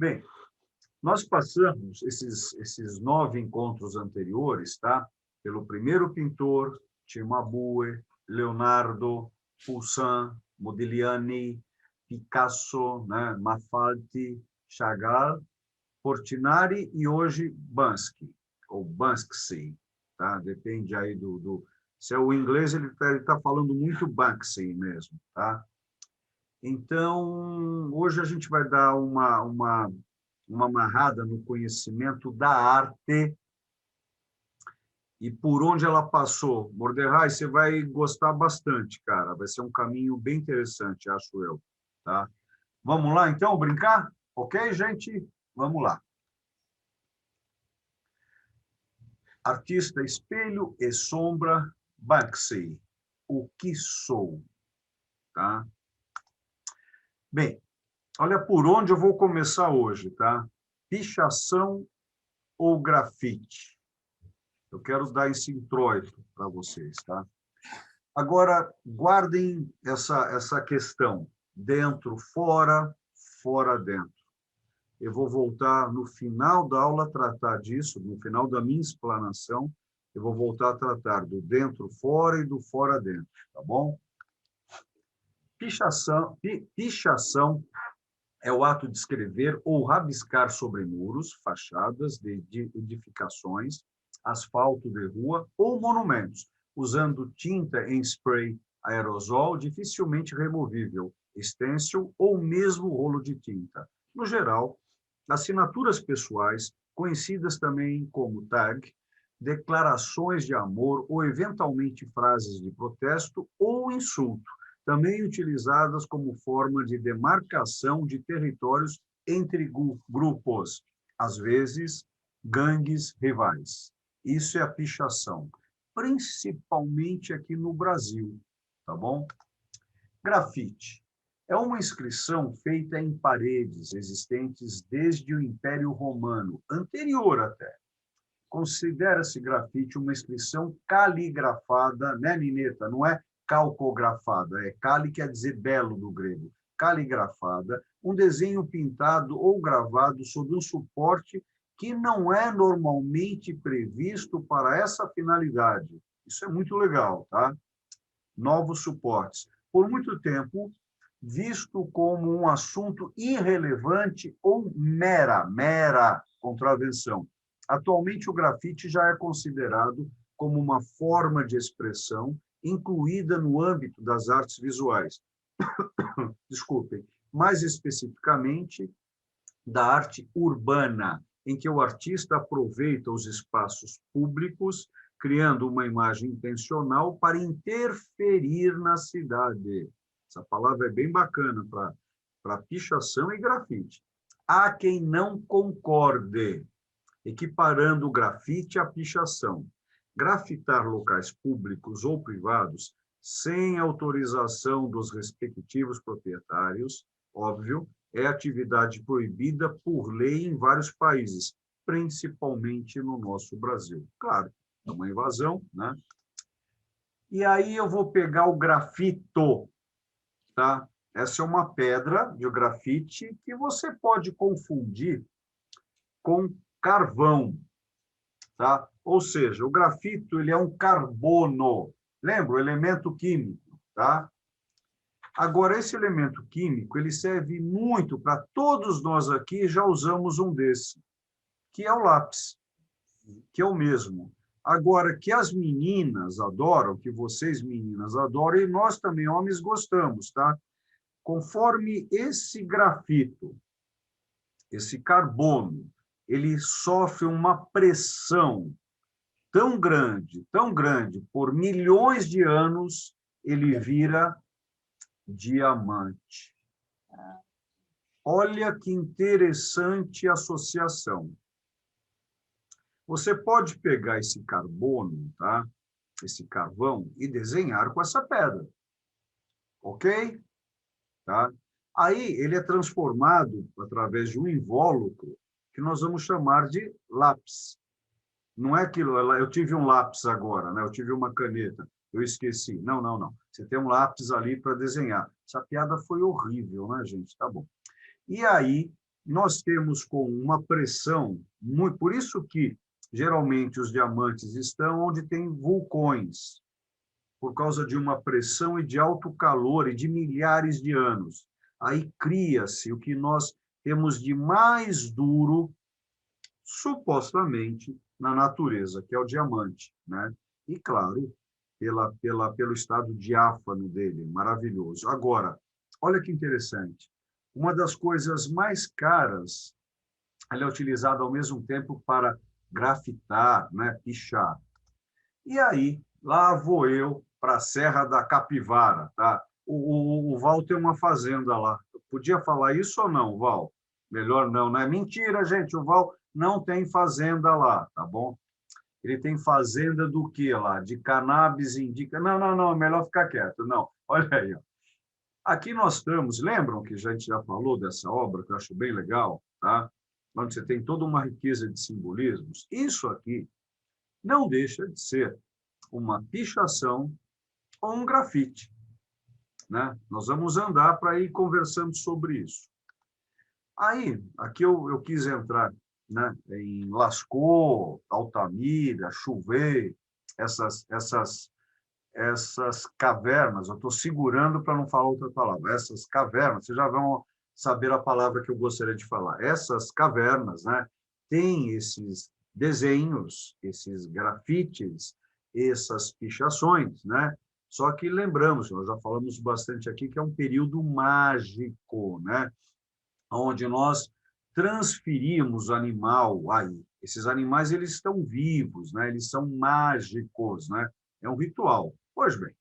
Bem, nós passamos esses 9 encontros anteriores, tá? Pelo primeiro pintor, Cimabue, Leonardo, Poussin, Modigliani, Picasso, né? Mafaldi, Chagall, Portinari e hoje Banksy, ou Banksy, tá? Depende aí se é o inglês, ele tá falando muito Banksy mesmo, tá? Então, hoje a gente vai dar uma amarrada no conhecimento da arte e por onde ela passou. Mordecai, você vai gostar bastante, cara. Vai ser um caminho bem interessante, acho eu, tá? Vamos lá, então, brincar? Ok, gente? Vamos lá. Artista, espelho e sombra, Banksy. O que sou? Tá? Bem, olha por onde eu vou começar hoje, tá? Pichação ou grafite? Eu quero dar esse introito para vocês, tá? Agora, guardem essa questão. Dentro, fora, fora, dentro. Eu vou voltar no final da aula a tratar disso, no final da minha explanação, eu vou voltar a tratar do dentro, fora e do fora, dentro, tá bom? Pichação é o ato de escrever ou rabiscar sobre muros, fachadas de edificações, asfalto de rua ou monumentos, usando tinta em spray aerosol dificilmente removível, stencil ou mesmo rolo de tinta. No geral, assinaturas pessoais, conhecidas também como tag, declarações de amor ou eventualmente frases de protesto ou insulto, também utilizadas como forma de demarcação de territórios entre grupos, às vezes gangues rivais. Isso é a pichação, principalmente aqui no Brasil, tá bom? Grafite é uma inscrição feita em paredes existentes desde o Império Romano, anterior até. Considera-se grafite uma inscrição caligrafada, né, Nineta? Não é calcografada, é cali quer dizer belo do grego, caligrafada, um desenho pintado ou gravado sobre um suporte que não é normalmente previsto para essa finalidade. Isso é muito legal, tá? Novos suportes. Por muito tempo, visto como um assunto irrelevante ou mera contravenção. Atualmente, o grafite já é considerado como uma forma de expressão incluída no âmbito das artes visuais. Desculpem, mais especificamente da arte urbana, em que o artista aproveita os espaços públicos, criando uma imagem intencional para interferir na cidade. Essa palavra é bem bacana para pichação e grafite. Há quem não concorde, equiparando o grafite à pichação. Grafitar locais públicos ou privados sem autorização dos respectivos proprietários, óbvio, é atividade proibida por lei em vários países, principalmente no nosso Brasil. Claro, é uma invasão, né? E aí eu vou pegar o grafito, tá? Essa é uma pedra de grafite que você pode confundir com carvão, tá? Ou seja, o grafito ele é um carbono, lembra? O elemento químico, tá? Agora, esse elemento químico ele serve muito para todos nós aqui já usamos um desse, que é o lápis, que é o mesmo. Agora, que as meninas adoram, que vocês meninas adoram, e nós também, homens, gostamos, tá? Conforme esse grafito, esse carbono, ele sofre uma pressão tão grande, por milhões de anos, ele vira diamante. Olha que interessante associação. Você pode pegar esse carbono, tá? Esse carvão, e desenhar com essa pedra. Ok? Tá? Aí ele é transformado através de um invólucro que nós vamos chamar de lápis. Não é aquilo, eu tive um lápis agora, né? Eu tive uma caneta, eu esqueci. Não. Você tem um lápis ali para desenhar. Essa piada foi horrível, né, gente? Tá bom. E aí, nós temos com uma pressão, muito, por isso que geralmente os diamantes estão onde tem vulcões, por causa de uma pressão e de alto calor e de milhares de anos. Aí cria-se o que nós temos de mais duro, supostamente, na natureza, que é o diamante, né? E, claro, pelo estado diáfano dele, maravilhoso. Agora, olha que interessante. Uma das coisas mais caras, ela é utilizada ao mesmo tempo para grafitar, né, pichar. E aí, lá vou eu para a Serra da Capivara, tá? O Val tem uma fazenda lá. Podia falar isso ou não, Val? Melhor não, né? Mentira, gente, o Val não tem fazenda lá, tá bom? Ele tem fazenda do que lá? De cannabis indica. Não, não, não, melhor ficar quieto. Não, olha aí. Ó. Aqui nós estamos, lembram que a gente já falou dessa obra, que eu acho bem legal, tá? Onde você tem toda uma riqueza de simbolismos. Isso aqui não deixa de ser uma pichação ou um grafite, né? Nós vamos andar para ir conversando sobre isso. Aí, aqui eu quis entrar, né, em Lascaux, Altamira, Chauvet, essas cavernas, eu estou segurando para não falar outra palavra, essas cavernas, vocês já vão saber a palavra que eu gostaria de falar. Essas cavernas, né, têm esses desenhos, esses grafites, essas pichações, né? Só que lembramos, nós já falamos bastante aqui, que é um período mágico, né? Onde nós transferimos o animal aí. Esses animais, eles estão vivos, né? Eles são mágicos, né? É um ritual. Pois bem,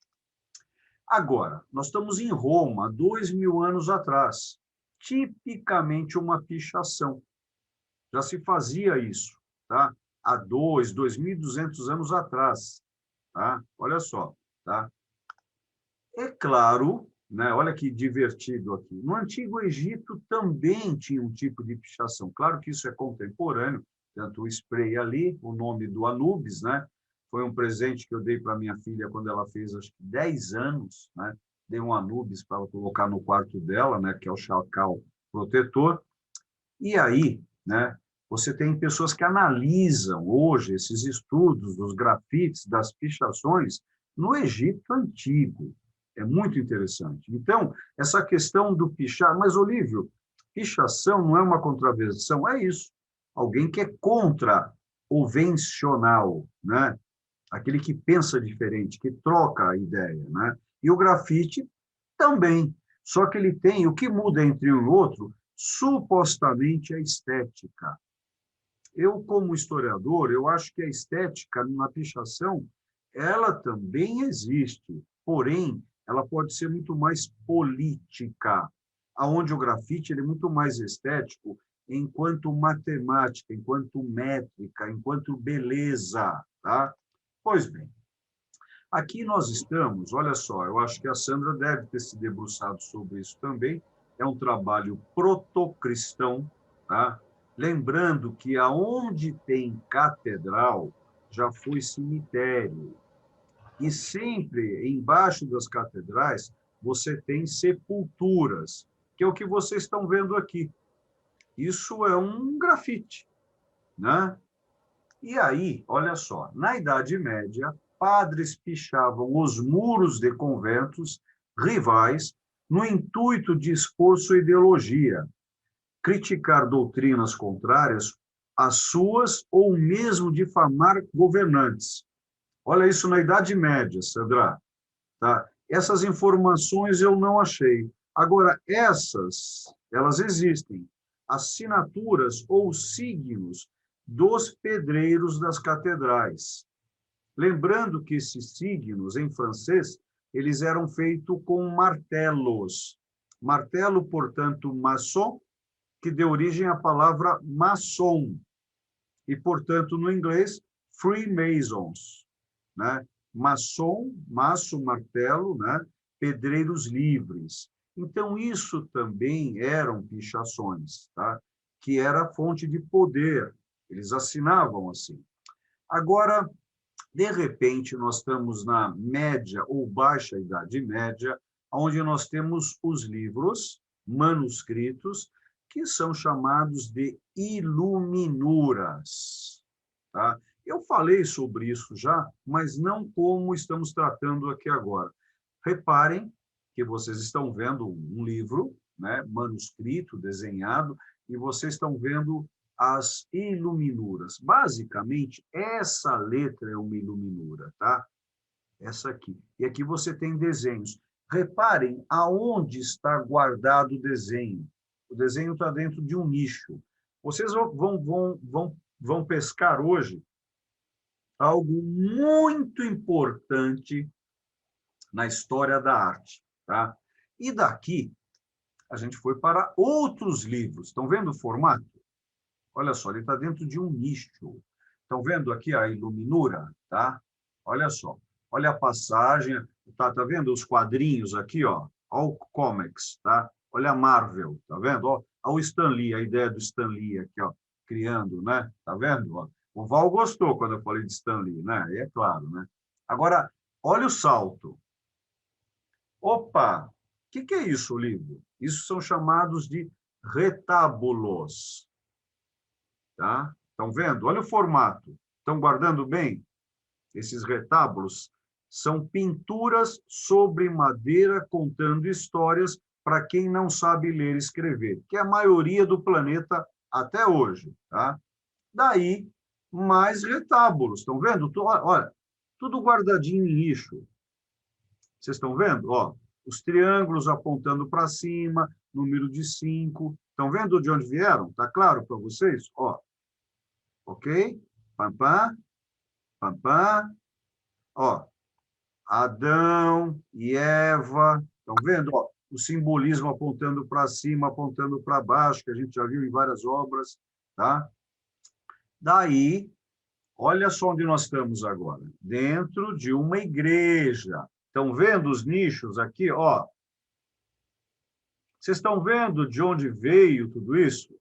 agora, nós estamos em Roma, 2000 anos atrás. Tipicamente uma pichação. Já se fazia isso, tá? Há 2.200 anos atrás, tá? Olha só, tá? É claro, né? Olha que divertido aqui. No Antigo Egito também tinha um tipo de pichação. Claro que isso é contemporâneo, tanto o spray ali, o nome do Anubis, né? Foi um presente que eu dei para minha filha quando ela fez, acho que 10 anos, né? Dei um Anubis para ela colocar no quarto dela, né? Que é o chacal protetor. E aí, né? Você tem pessoas que analisam hoje esses estudos dos grafites, das pichações no Egito Antigo. É muito interessante. Então, essa questão do pichar, mas, Olívio, pichação não é uma contravenção, é isso. Alguém que é contra o convencional, né? Aquele que pensa diferente, que troca a ideia, né? E o grafite também. Só que ele tem, o que muda entre um e outro, supostamente a estética. Eu, como historiador, eu acho que a estética na pichação, ela também existe, porém, ela pode ser muito mais política, aonde o grafite ele é muito mais estético, enquanto matemática, enquanto métrica, enquanto beleza, tá? Pois bem, aqui nós estamos, olha só, eu acho que a Sandra deve ter se debruçado sobre isso também, é um trabalho protocristão, tá? Lembrando que aonde tem catedral, já foi cemitério. E sempre, embaixo das catedrais, você tem sepulturas, que é o que vocês estão vendo aqui. Isso é um grafite, né? E aí, olha só, na Idade Média, padres pichavam os muros de conventos rivais no intuito de expor sua ideologia, criticar doutrinas contrárias às suas ou mesmo difamar governantes. Olha isso na Idade Média, Sandra. Tá? Essas informações eu não achei. Agora, elas existem. Assinaturas ou signos dos pedreiros das catedrais. Lembrando que esses signos, em francês, eles eram feitos com martelos. Martelo, portanto, maçon, que deu origem à palavra maçom. E, portanto, no inglês, Freemasons, né? Maçom, maço, martelo, né? Pedreiros livres. Então, isso também eram pichações, tá? Que era fonte de poder. Eles assinavam assim. Agora, de repente, nós estamos na média ou baixa Idade Média, onde nós temos os livros manuscritos que são chamados de iluminuras. Tá? Eu falei sobre isso já, mas não como estamos tratando aqui agora. Reparem que vocês estão vendo um livro, né, manuscrito, desenhado, e vocês estão vendo as iluminuras. Basicamente, essa letra é uma iluminura, tá? Essa aqui. E aqui você tem desenhos. Reparem aonde está guardado o desenho. O desenho está dentro de um nicho. Vocês vão pescar hoje algo muito importante na história da arte. Tá? E daqui, a gente foi para outros livros. Estão vendo o formato? Olha só, ele está dentro de um nicho. Estão vendo aqui a iluminura? Tá? Olha só. Olha a passagem. Tá vendo os quadrinhos aqui? Ó? Olha o comics. Tá? Olha a Marvel. Tá vendo? Olha o Stan Lee, a ideia do Stan Lee aqui, ó, criando, né? Tá vendo? Ó? O Val gostou quando eu falei de Stan Lee, né? É claro, né? Agora, olha o salto. Opa! O que é isso, livro? Isso são chamados de retábulos. Tá? Estão vendo? Olha o formato. Estão guardando bem? Esses retábulos são pinturas sobre madeira contando histórias para quem não sabe ler e escrever, que é a maioria do planeta até hoje. Tá? Daí, mais retábulos. Estão vendo? Olha, tudo guardadinho em nicho. Vocês estão vendo? Ó, os triângulos apontando para cima, número de 5. Estão vendo de onde vieram? Está claro para vocês? Ó, ok? Pam, pam, pam, pam. Ó, Adão e Eva. Estão vendo? Ó, o simbolismo apontando para cima, apontando para baixo, que a gente já viu em várias obras. Tá? Daí, olha só onde nós estamos agora. Dentro de uma igreja. Estão vendo os nichos aqui? Ó, vocês estão vendo de onde veio tudo isso?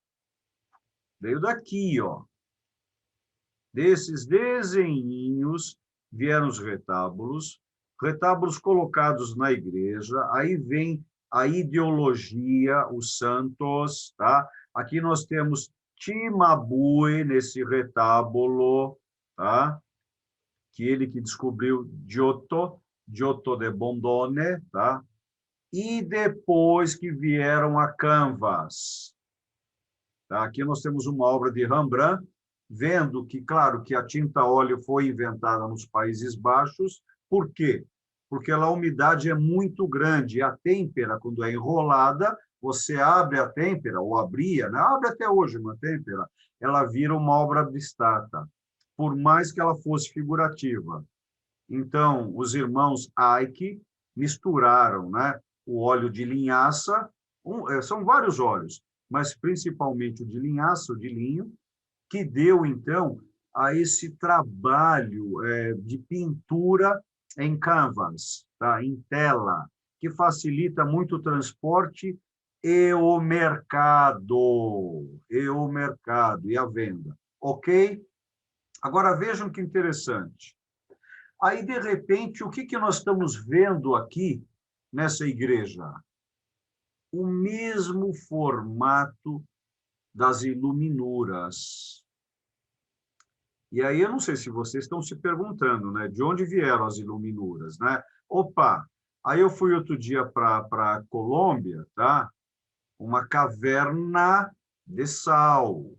Veio daqui, ó. Desses desenhinhos vieram os retábulos, retábulos colocados na igreja, aí vem a ideologia, os santos, tá? Aqui nós temos Cimabue nesse retábulo, tá? Que ele que descobriu Giotto de Bondone, tá? E depois que vieram a Canvas. Tá? Aqui nós temos uma obra de Rembrandt, vendo que, claro, que a tinta óleo foi inventada nos Países Baixos. Por quê? Porque a umidade é muito grande. E a têmpera, quando é enrolada, você abre a têmpera, ou abria, né? Abre até hoje uma têmpera, ela vira uma obra abstrata, por mais que ela fosse figurativa. Então, os irmãos Eicke misturaram, né, o óleo de linhaça, são vários óleos, mas principalmente o de linhaça, o de linho, que deu, então, a esse trabalho de pintura em canvas, tá? Em tela, que facilita muito o transporte e o mercado, e a venda. Ok? Agora, vejam que interessante. Aí, de repente, o que nós estamos vendo aqui nessa igreja? O mesmo formato das iluminuras. E aí, eu não sei se vocês estão se perguntando, né? De onde vieram as iluminuras, né? Opa! Aí eu fui outro dia para a Colômbia, tá? Uma caverna de sal,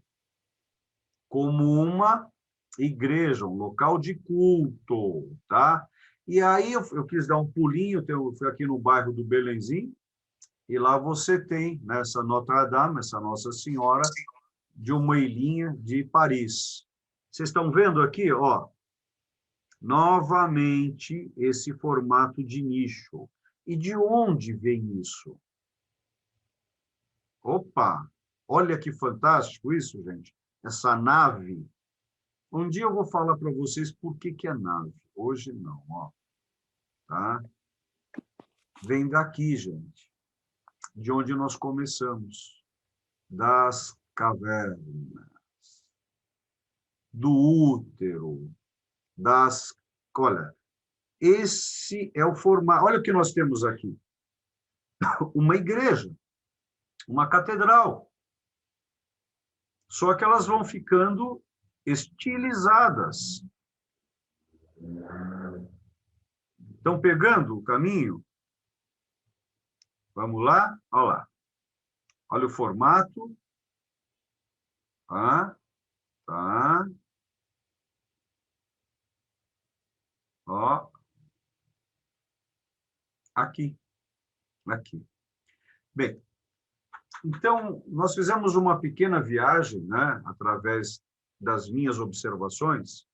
como uma igreja, um local de culto, tá? E aí eu quis dar um pulinho, eu fui aqui no bairro do Belenzinho, e lá você tem, né, essa Notre Dame, essa Nossa Senhora, de uma ilhinha de Paris. Vocês estão vendo aqui, ó, novamente esse formato de nicho. E de onde vem isso? Opa, olha que fantástico isso, gente. Essa nave. Um dia eu vou falar para vocês por que é nave. Hoje não, ó. Tá? Vem daqui, gente. De onde nós começamos. Das cavernas. Do útero. Das... Olha, esse é o formato. Olha o que nós temos aqui. Uma igreja. Uma catedral. Só que elas vão ficando estilizadas. Estão pegando o caminho? Vamos lá? Olha lá. Olha o formato. Tá, tá. Ó. Aqui. Aqui. Bem, então, nós fizemos uma pequena viagem, né, através das minhas observações.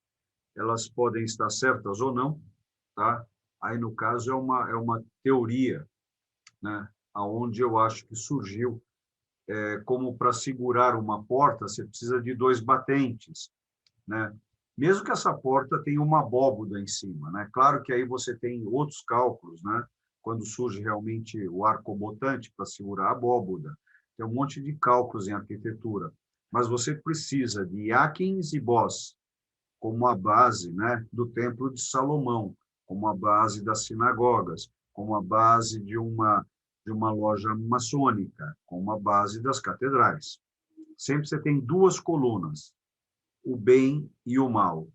Elas podem estar certas ou não, tá? Aí, no caso, é uma teoria, né, aonde eu acho que surgiu como para segurar uma porta, você precisa de 2 batentes, né? Mesmo que essa porta tenha uma abóboda em cima, né? Claro que aí você tem outros cálculos, né? Quando surge realmente o arcobotante para segurar a abóboda, tem um monte de cálculos em arquitetura, mas você precisa de Akins e Boss como a base, né, do Templo de Salomão, como a base das sinagogas, como a base de uma loja maçônica, como a base das catedrais. Sempre você tem 2 colunas, o bem e o mal,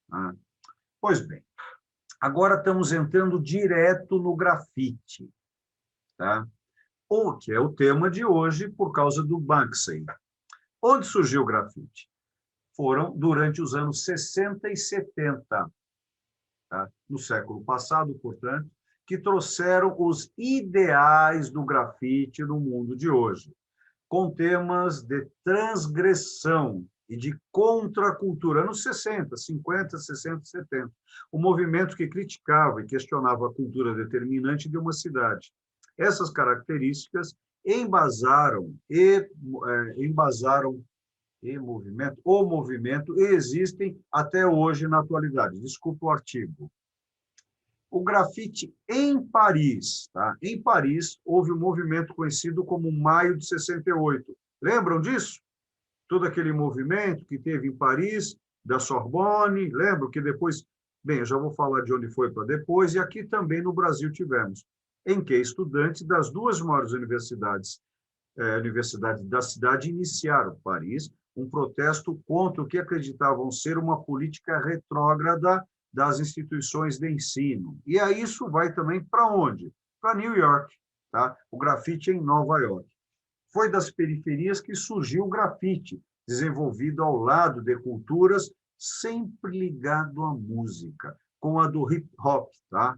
né? Pois bem, agora estamos entrando direto no grafite, tá? O que é o tema de hoje por causa do Banksy. Onde surgiu o grafite? Foram durante os anos 60 e 70, tá? No século passado, portanto, que trouxeram os ideais do grafite no mundo de hoje, com temas de transgressão e de contracultura, anos 60, 50, 60, 70. O movimento que criticava e questionava a cultura determinante de uma cidade. Essas características embasaram o movimento e existem até hoje na atualidade. Desculpa o artigo. O grafite em Paris, tá? Em Paris, houve um movimento conhecido como Maio de 68. Lembram disso? Todo aquele movimento que teve em Paris, da Sorbonne, lembram que depois... Bem, eu já vou falar de onde foi para depois, e aqui também no Brasil tivemos, em que estudantes das 2 maiores universidades da cidade iniciaram, Paris, um protesto contra o que acreditavam ser uma política retrógrada das instituições de ensino. E aí isso vai também para onde? Para New York, tá? O grafite em Nova York. Foi das periferias que surgiu o grafite, desenvolvido ao lado de culturas sempre ligado à música, com a do hip hop, tá?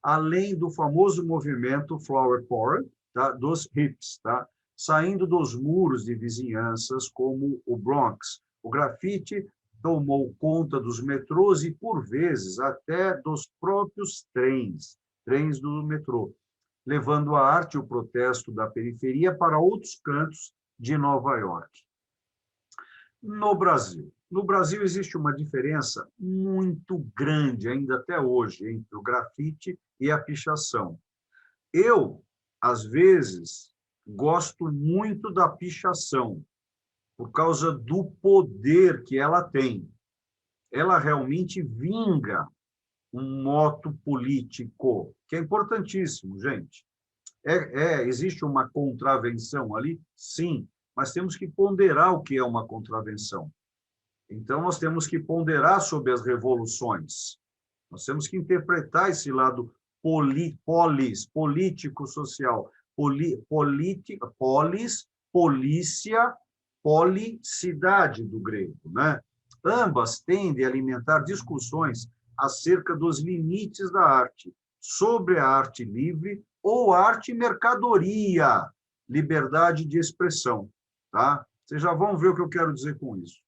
Além do famoso movimento Flower Power, tá? Dos hips, tá? Saindo dos muros de vizinhanças como o Bronx. O grafite tomou conta dos metrôs e, por vezes, até dos próprios trens do metrô, levando a arte e o protesto da periferia para outros cantos de Nova York. No Brasil. No Brasil existe uma diferença muito grande, ainda até hoje, entre o grafite e a pichação. Eu, às vezes, gosto muito da pichação, por causa do poder que ela tem. Ela realmente vinga um moto político, que é importantíssimo, gente. Existe uma contravenção ali? Sim, mas temos que ponderar o que é uma contravenção. Então, nós temos que ponderar sobre as revoluções. Nós temos que interpretar esse lado político-social. Polícia, policidade do grego, né? Ambas tendem a alimentar discussões acerca dos limites da arte, sobre a arte livre ou arte mercadoria, liberdade de expressão, tá? Vocês já vão ver o que eu quero dizer com isso.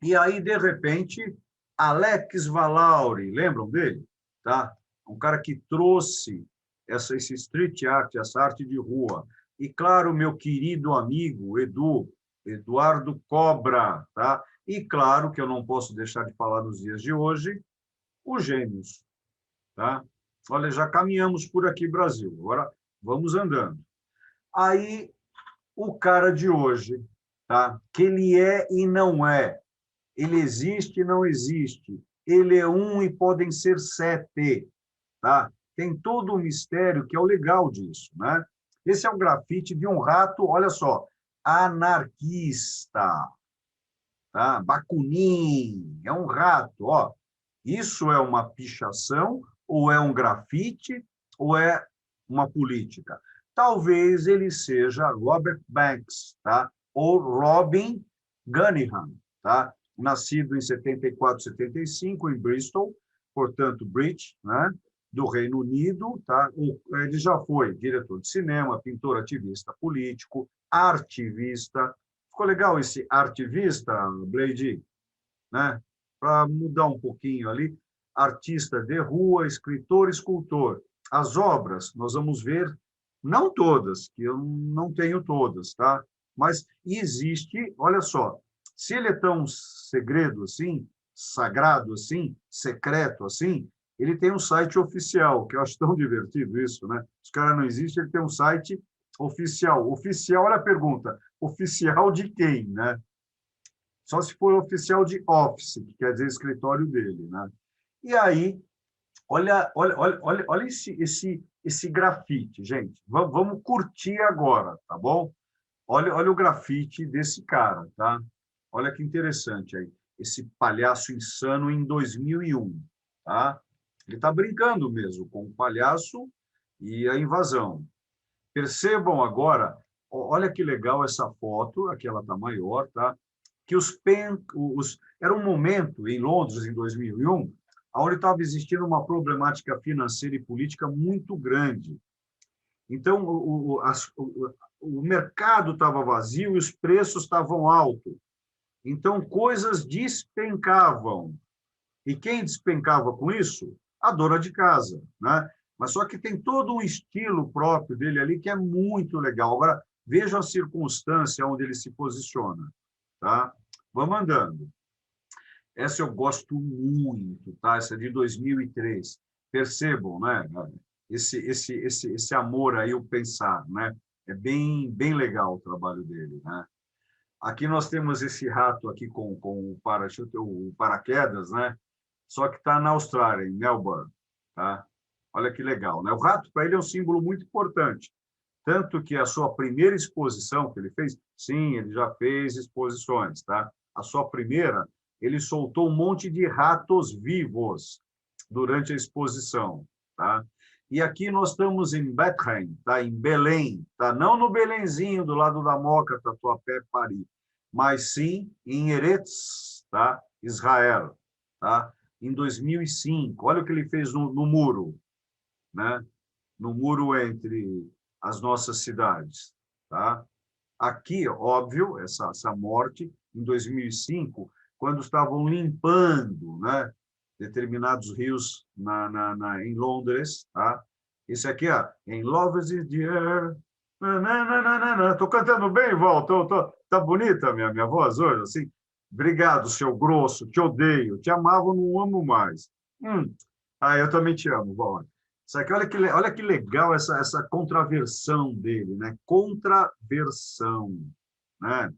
E aí, de repente, Alex Valauri, lembram dele? Tá? Um cara que trouxe esse street art, essa arte de rua. E, claro, meu querido amigo Eduardo Cobra. Tá? E, claro, que eu não posso deixar de falar nos dias de hoje, os gêmeos. Tá? Olha, já caminhamos por aqui, Brasil. Agora, vamos andando. Aí, o cara de hoje, tá? Que ele é e não é. Ele existe e não existe. Ele é um e podem ser 7. Tá? Tem todo um mistério que é o legal disso. Né? Esse é o grafite de um rato, olha só, anarquista, tá? Bakunin, é um rato, ó. Isso é uma pichação, ou é um grafite, ou é uma política? Talvez ele seja Robert Banks, tá? Ou Robin Gunningham, tá? Nascido em 74, 75, em Bristol, portanto, British, né? Do Reino Unido, tá? Ele já foi diretor de cinema, pintor, ativista político, artivista. Ficou legal esse artivista, Blade, né? Para mudar um pouquinho ali, artista de rua, escritor, escultor. As obras, nós vamos ver, não todas, que eu não tenho todas, tá? Mas existe, olha só, se ele é tão segredo assim, sagrado assim, secreto assim, ele tem um site oficial, que eu acho tão divertido isso, né? Os caras não existem, ele tem um site oficial. Oficial, olha a pergunta, oficial de quem, né? Só se for oficial de office, que quer dizer escritório dele, né? E aí, olha esse grafite, gente. Vamos curtir agora, tá bom? Olha o grafite desse cara, tá? Olha que interessante aí. Esse palhaço insano em 2001, tá? Ele está brincando mesmo com o palhaço e a invasão. Percebam agora, olha que legal essa foto, aqui ela está maior, tá? Que era um momento em Londres, em 2001, onde estava existindo uma problemática financeira e política muito grande. Então, o mercado estava vazio e os preços estavam altos. Então, coisas despencavam. E quem despencava com isso? A dona de casa, né? Mas só que tem todo um estilo próprio dele ali que é muito legal. Agora, veja a circunstância onde ele se posiciona, tá? Vamos andando. Essa eu gosto muito, tá? Essa é de 2003. Percebam, né? Esse amor aí, o pensar, né? É bem legal o trabalho dele, né? Aqui nós temos esse rato aqui com o parachute, o paraquedas, né? Só que está na Austrália, em Melbourne, tá? Olha que legal, né? O rato para ele é um símbolo muito importante, tanto que a sua primeira exposição que ele fez, sim, ele já fez exposições, tá? A sua primeira, ele soltou um monte de ratos vivos durante a exposição, tá? E aqui nós estamos em Bethlehem, tá? Em Belém, tá? Não no Belenzinho do lado da Moca, Tatuapé, Paris, mas sim em Eretz, tá? Israel, tá? Em 2005, olha o que ele fez no muro, né? No muro entre as nossas cidades, tá? Aqui, óbvio, essa morte em 2005, quando estavam limpando, né, determinados rios em Londres, tá? Esse aqui, ó, em Love is the Air. Estou cantando bem, Val? Tá bonita a minha voz hoje, assim? Obrigado, seu grosso, te odeio, te amava, não amo mais. Eu também te amo, Val. Isso aqui, olha que legal essa contraversão dele, né? Contraversão, né?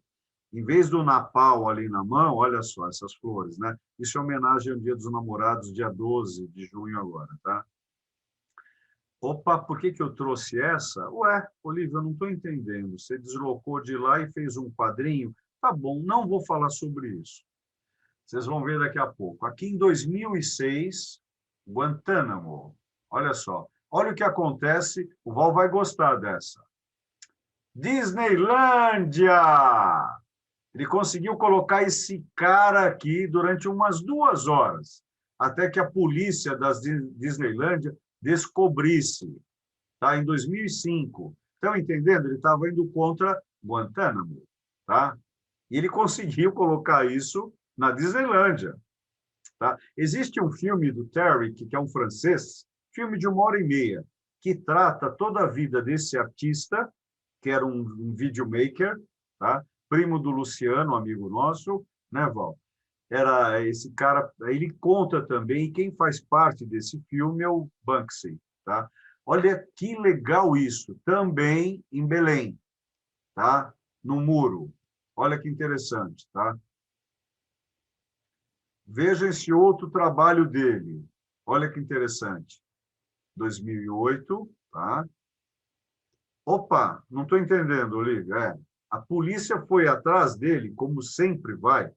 Em vez do Napal ali na mão, olha só essas flores, né? Isso é homenagem ao Dia dos Namorados, dia 12 de junho agora, tá? Opa, por que eu trouxe essa? Ué, Olívia, eu não estou entendendo. Você deslocou de lá e fez um quadrinho? Tá bom, não vou falar sobre isso. Vocês vão ver daqui a pouco. Aqui em 2006, Guantánamo. Olha só. Olha o que acontece. O Val vai gostar dessa. Disneylândia! Ele conseguiu colocar esse cara aqui durante umas 2 horas, até que a polícia das Disneylândia descobrisse, tá? Em 2005. Estão entendendo? Ele estava indo contra Guantánamo, tá? E ele conseguiu colocar isso na Disneylândia, tá? Existe um filme do Terry, que é um francês, filme de 1 hora e meia, que trata toda a vida desse artista, que era um videomaker, tá? Primo do Luciano, amigo nosso, né, Val? Era esse cara, ele conta também, quem faz parte desse filme é o Banksy, tá? Olha que legal isso, também em Belém, tá? No muro. Olha que interessante, tá? Veja esse outro trabalho dele. Olha que interessante. 2008, tá? Opa, não estou entendendo, Olívia. A polícia foi atrás dele, como sempre vai,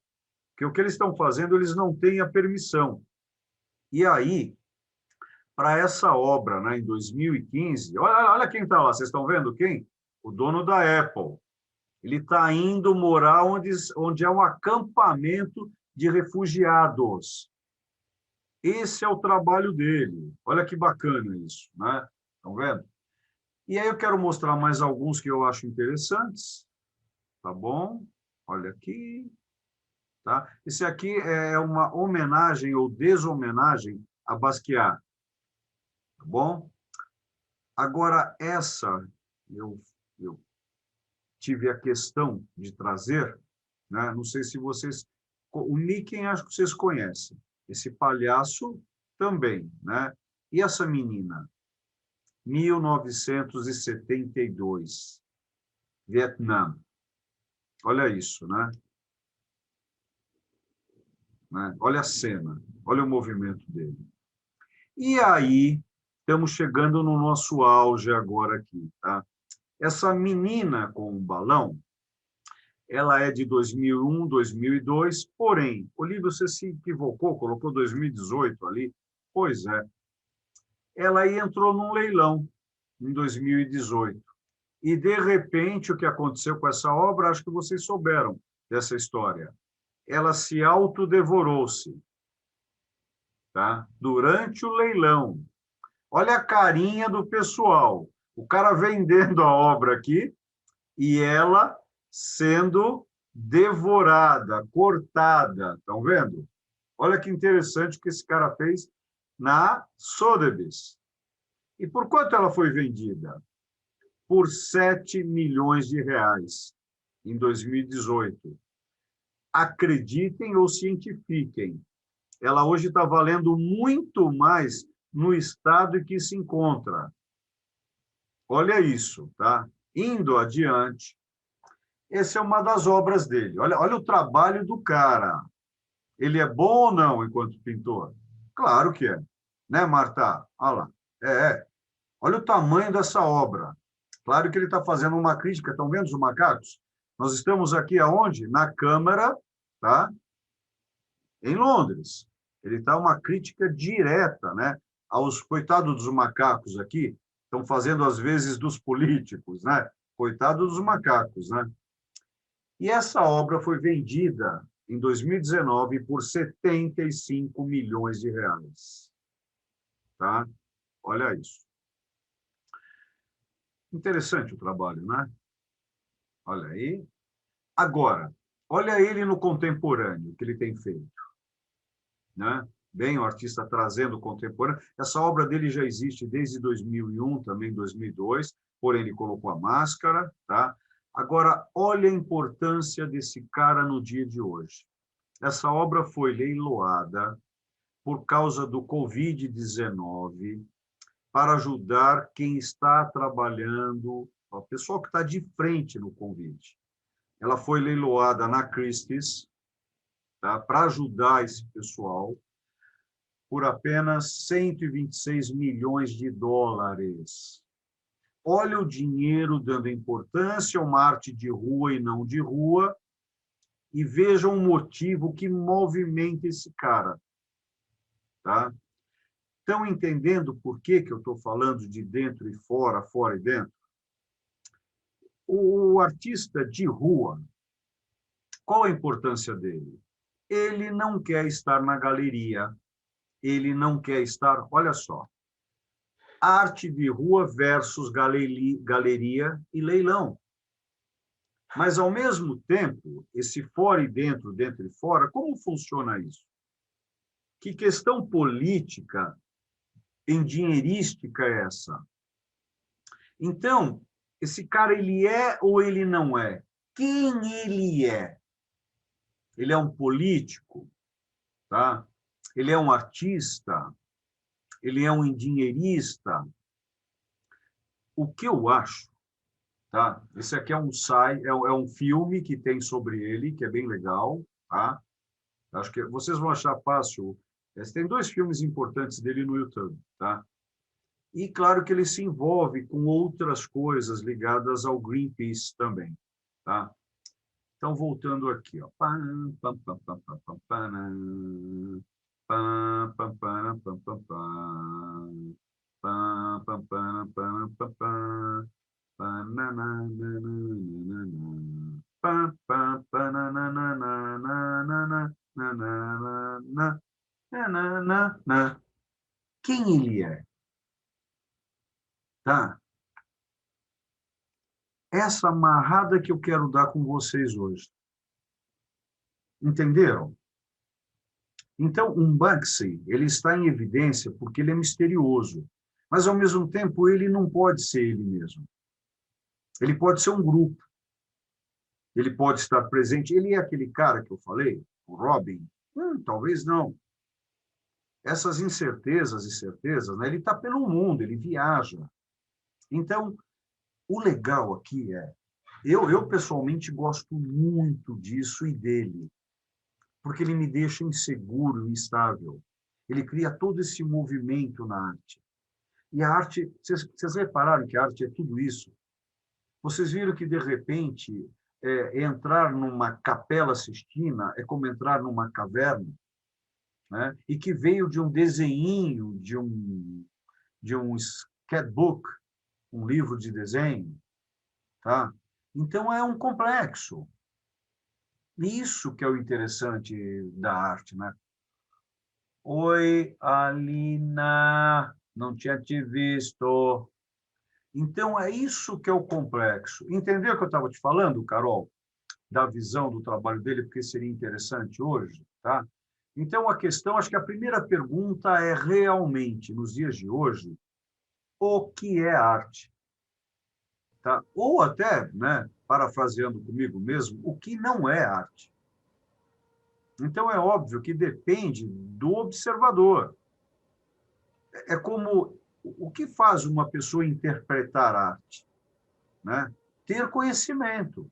porque o que eles estão fazendo, eles não têm a permissão. E aí, para essa obra, né, em 2015, olha quem está lá, vocês estão vendo quem? O dono da Apple. Ele está indo morar onde é um acampamento de refugiados. Esse é o trabalho dele. Olha que bacana isso, né? Estão vendo? E aí eu quero mostrar mais alguns que eu acho interessantes, tá bom? Olha aqui, tá? Esse aqui é uma homenagem ou deshomenagem a Basquiat, tá bom? Agora, essa eu tive a questão de trazer, né? Não sei se vocês... O Mickey, acho que vocês conhecem. Esse palhaço também, né? E essa menina? 1972, Vietnã. Olha isso, né? Olha a cena, olha o movimento dele. E aí, estamos chegando no nosso auge agora aqui, tá? Essa menina com o balão, ela é de 2001, 2002, porém, Olívio, você se equivocou, colocou 2018 ali? Pois é. Ela aí entrou num leilão em 2018. E, de repente, o que aconteceu com essa obra, acho que vocês souberam dessa história. Ela se autodevorou-se, tá? Durante o leilão. Olha a carinha do pessoal. O cara vendendo a obra aqui e ela sendo devorada, cortada. Estão vendo? Olha que interessante o que esse cara fez na Sotheby's. E por quanto ela foi vendida? Por 7 milhões de reais em 2018. Acreditem ou cientifiquem, ela hoje está valendo muito mais no estado em que se encontra. Olha isso, tá? Indo adiante, essa é uma das obras dele. Olha o trabalho do cara. Ele é bom ou não enquanto pintor? Claro que é. Né, Marta? Olha lá. É. Olha o tamanho dessa obra. Claro que ele está fazendo uma crítica. Estão vendo os macacos? Nós estamos aqui aonde? Na Câmara, tá? Em Londres. Ele está uma crítica direta, né? Aos coitados dos macacos aqui, estão fazendo às vezes dos políticos, né? Coitado dos macacos, né? E essa obra foi vendida em 2019 por 75 milhões de reais, tá? Olha isso. Interessante o trabalho, né? Olha aí. Agora, olha ele no contemporâneo, que ele tem feito, né? Bem, o artista trazendo o contemporâneo. Essa obra dele já existe desde 2001, também 2002, porém ele colocou a máscara, tá? Agora, olha a importância desse cara no dia de hoje. Essa obra foi leiloada por causa do Covid-19 para ajudar quem está trabalhando, o pessoal que está de frente no Covid. Ela foi leiloada na Christie's, tá? Para ajudar esse pessoal, por apenas 126 milhões de dólares. Olha o dinheiro dando importância a uma arte de rua e não de rua, e vejam o motivo que movimenta esse cara. Tá? Estão entendendo por que eu estou falando de dentro e fora, fora e dentro? O artista de rua, qual a importância dele? Ele não quer estar na galeria, ele não quer estar... Olha só, arte de rua versus galeria e leilão. Mas, ao mesmo tempo, esse fora e dentro, dentro e fora, como funciona isso? Que questão política, endinheirística é essa? Então, esse cara, ele é ou ele não é? Quem ele é? Ele é um político, tá? Ele é um artista? Ele é um endinheirista? O que eu acho, tá? Esse aqui é um filme que tem sobre ele, que é bem legal, tá? Acho que vocês vão achar fácil. Tem 2 filmes importantes dele no YouTube, tá? E claro que ele se envolve com outras coisas ligadas ao Greenpeace também, tá? Então, voltando aqui, ó. Pam, pam, pam, pam, pam, pam, pam, pam, pam, pam, pam, pam, pam. Pam, pam, pam, pam, pam, pam. Pananana, pam, pam, pananana, nanana, nanana. Quem ele é? Tá? Essa amarrada que eu quero dar com vocês hoje. Entenderam? Então, um Banksy, ele está em evidência porque ele é misterioso, mas, ao mesmo tempo, ele não pode ser ele mesmo. Ele pode ser um grupo, ele pode estar presente. Ele é aquele cara que eu falei, o Robin? Talvez não. Essas incertezas e certezas, né? Ele está pelo mundo, ele viaja. Então, o legal aqui é, eu pessoalmente gosto muito disso e dele, porque ele me deixa inseguro e instável. Ele cria todo esse movimento na arte. E a arte, vocês repararam que a arte é tudo isso? Vocês viram que, de repente, entrar numa Capela Sistina é como entrar numa caverna, né? E que veio de um desenhinho, de um sketchbook, um livro de desenho, tá? Então, é um complexo. Isso que é o interessante da arte, né? Oi, Alina, não tinha te visto. Então, é isso que é o complexo. Entendeu o que eu estava te falando, Carol? Da visão do trabalho dele, porque seria interessante hoje, tá? Então, a questão, acho que a primeira pergunta é realmente, nos dias de hoje, o que é arte? Tá? Ou até, né, parafraseando comigo mesmo, o que não é arte? Então, é óbvio que depende do observador. É como o que faz uma pessoa interpretar arte, né? Ter conhecimento.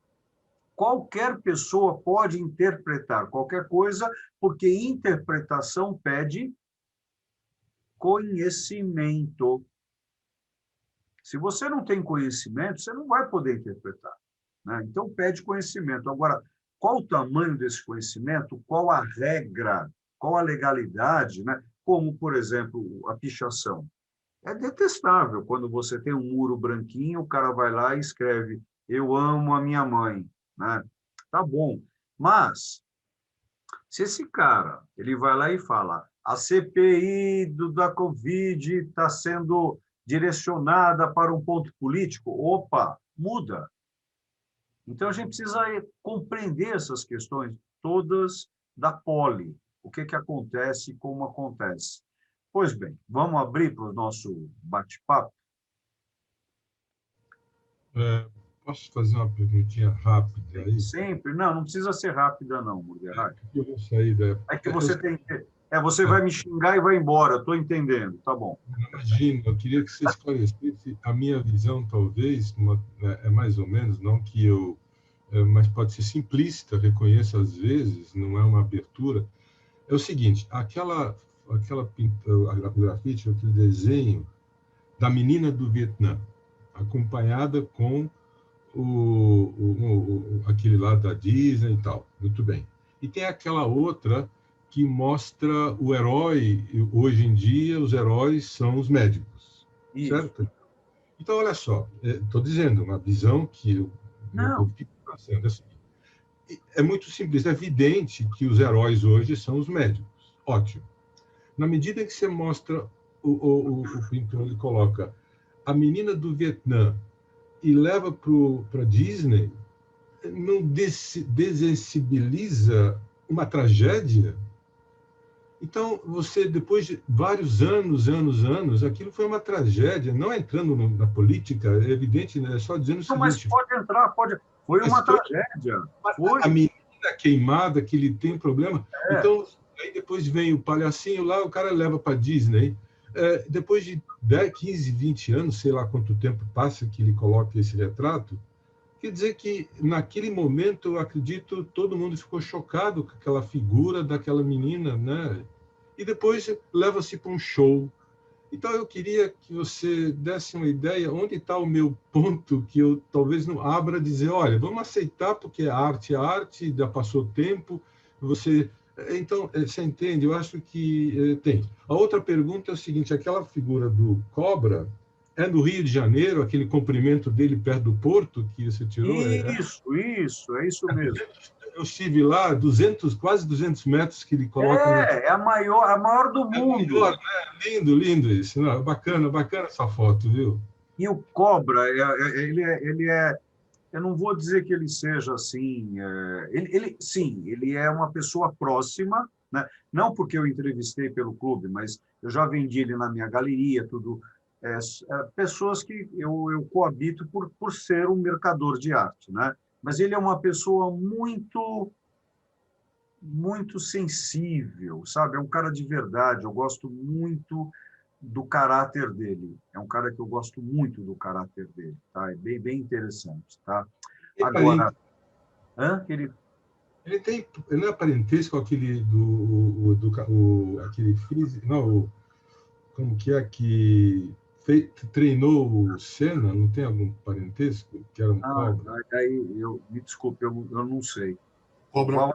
Qualquer pessoa pode interpretar qualquer coisa, porque interpretação pede conhecimento. Se você não tem conhecimento, você não vai poder interpretar, né? Então, pede conhecimento. Agora, qual o tamanho desse conhecimento? Qual a regra? Qual a legalidade, né? Como, por exemplo, a pichação. É detestável quando você tem um muro branquinho, o cara vai lá e escreve "Eu amo a minha mãe", né? Tá bom, mas se esse cara ele vai lá e fala a CPI da Covid está sendo direcionada para um ponto político, opa, muda. Então a gente precisa compreender essas questões todas da poli, o que que acontece e como acontece. Pois bem, vamos abrir para o nosso bate-papo? Posso fazer uma perguntinha rápida aí? Sempre. Não, não precisa ser rápida, não, Murderati. Porque eu vou sair da... É que você tem que. Você vai me xingar e vai embora, estou entendendo. Tá bom. Imagina, eu queria que você esclarecesse a minha visão, talvez, é mais ou menos, não que eu... mas pode ser simplista, reconheço às vezes, não é uma abertura. É o seguinte, aquela pintura, a grafite, aquele desenho da menina do Vietnã, acompanhada com aquele lá da Disney e tal. Muito bem. E tem aquela outra que mostra o herói. Hoje em dia, os heróis são os médicos, Isso. certo? Então, olha só, estou dizendo, uma visão que eu Não. fico pensando assim. É muito simples, é evidente que os heróis hoje são os médicos. Ótimo. Na medida que você mostra, o pintor ele coloca a menina do Vietnã e leva para a Disney, não desensibiliza uma tragédia? Então, você, depois de vários anos, aquilo foi uma tragédia, não entrando na política, é evidente, né? Só dizendo o Não, mas seguinte... pode entrar, pode. Foi uma tragédia. Foi. A menina queimada, que ele tem problema. É. Então, aí depois vem o palhacinho lá, o cara leva para Disney. Depois de 10, 15, 20 anos, sei lá quanto tempo passa que ele coloca esse retrato, quer dizer que, naquele momento, eu acredito, todo mundo ficou chocado com aquela figura daquela menina, né? E depois leva-se para um show. Então, eu queria que você desse uma ideia onde está o meu ponto que eu talvez não abra, dizer, olha, vamos aceitar porque é arte, já passou tempo, você... Então, você entende? Eu acho que tem. A outra pergunta é o seguinte, aquela figura do cobra é no Rio de Janeiro, aquele comprimento dele perto do porto que você tirou? É isso mesmo. Eu estive lá, quase 200 metros que ele coloca no... É a maior do É maior, mundo. né? Lindo, lindo isso. Não, bacana, bacana essa foto, viu? E o cobra, ele é, eu não vou dizer que ele seja assim, sim, ele é uma pessoa próxima, né? Não porque eu entrevistei pelo clube, mas eu já vendi ele na minha galeria, tudo. Pessoas que eu coabito por ser um mercador de arte, né? Mas ele é uma pessoa muito sensível, sabe? É um cara de verdade. Eu gosto muito do caráter dele. É um cara que eu gosto muito do caráter dele, tá? É bem interessante, tá? Tem Agora, parente, ele ele não é parentesco com aquele aquele não, como que é que treinou o Senna, não tem algum parentesco que era um cobra? aí me desculpe, eu não sei. Cobra, Qual?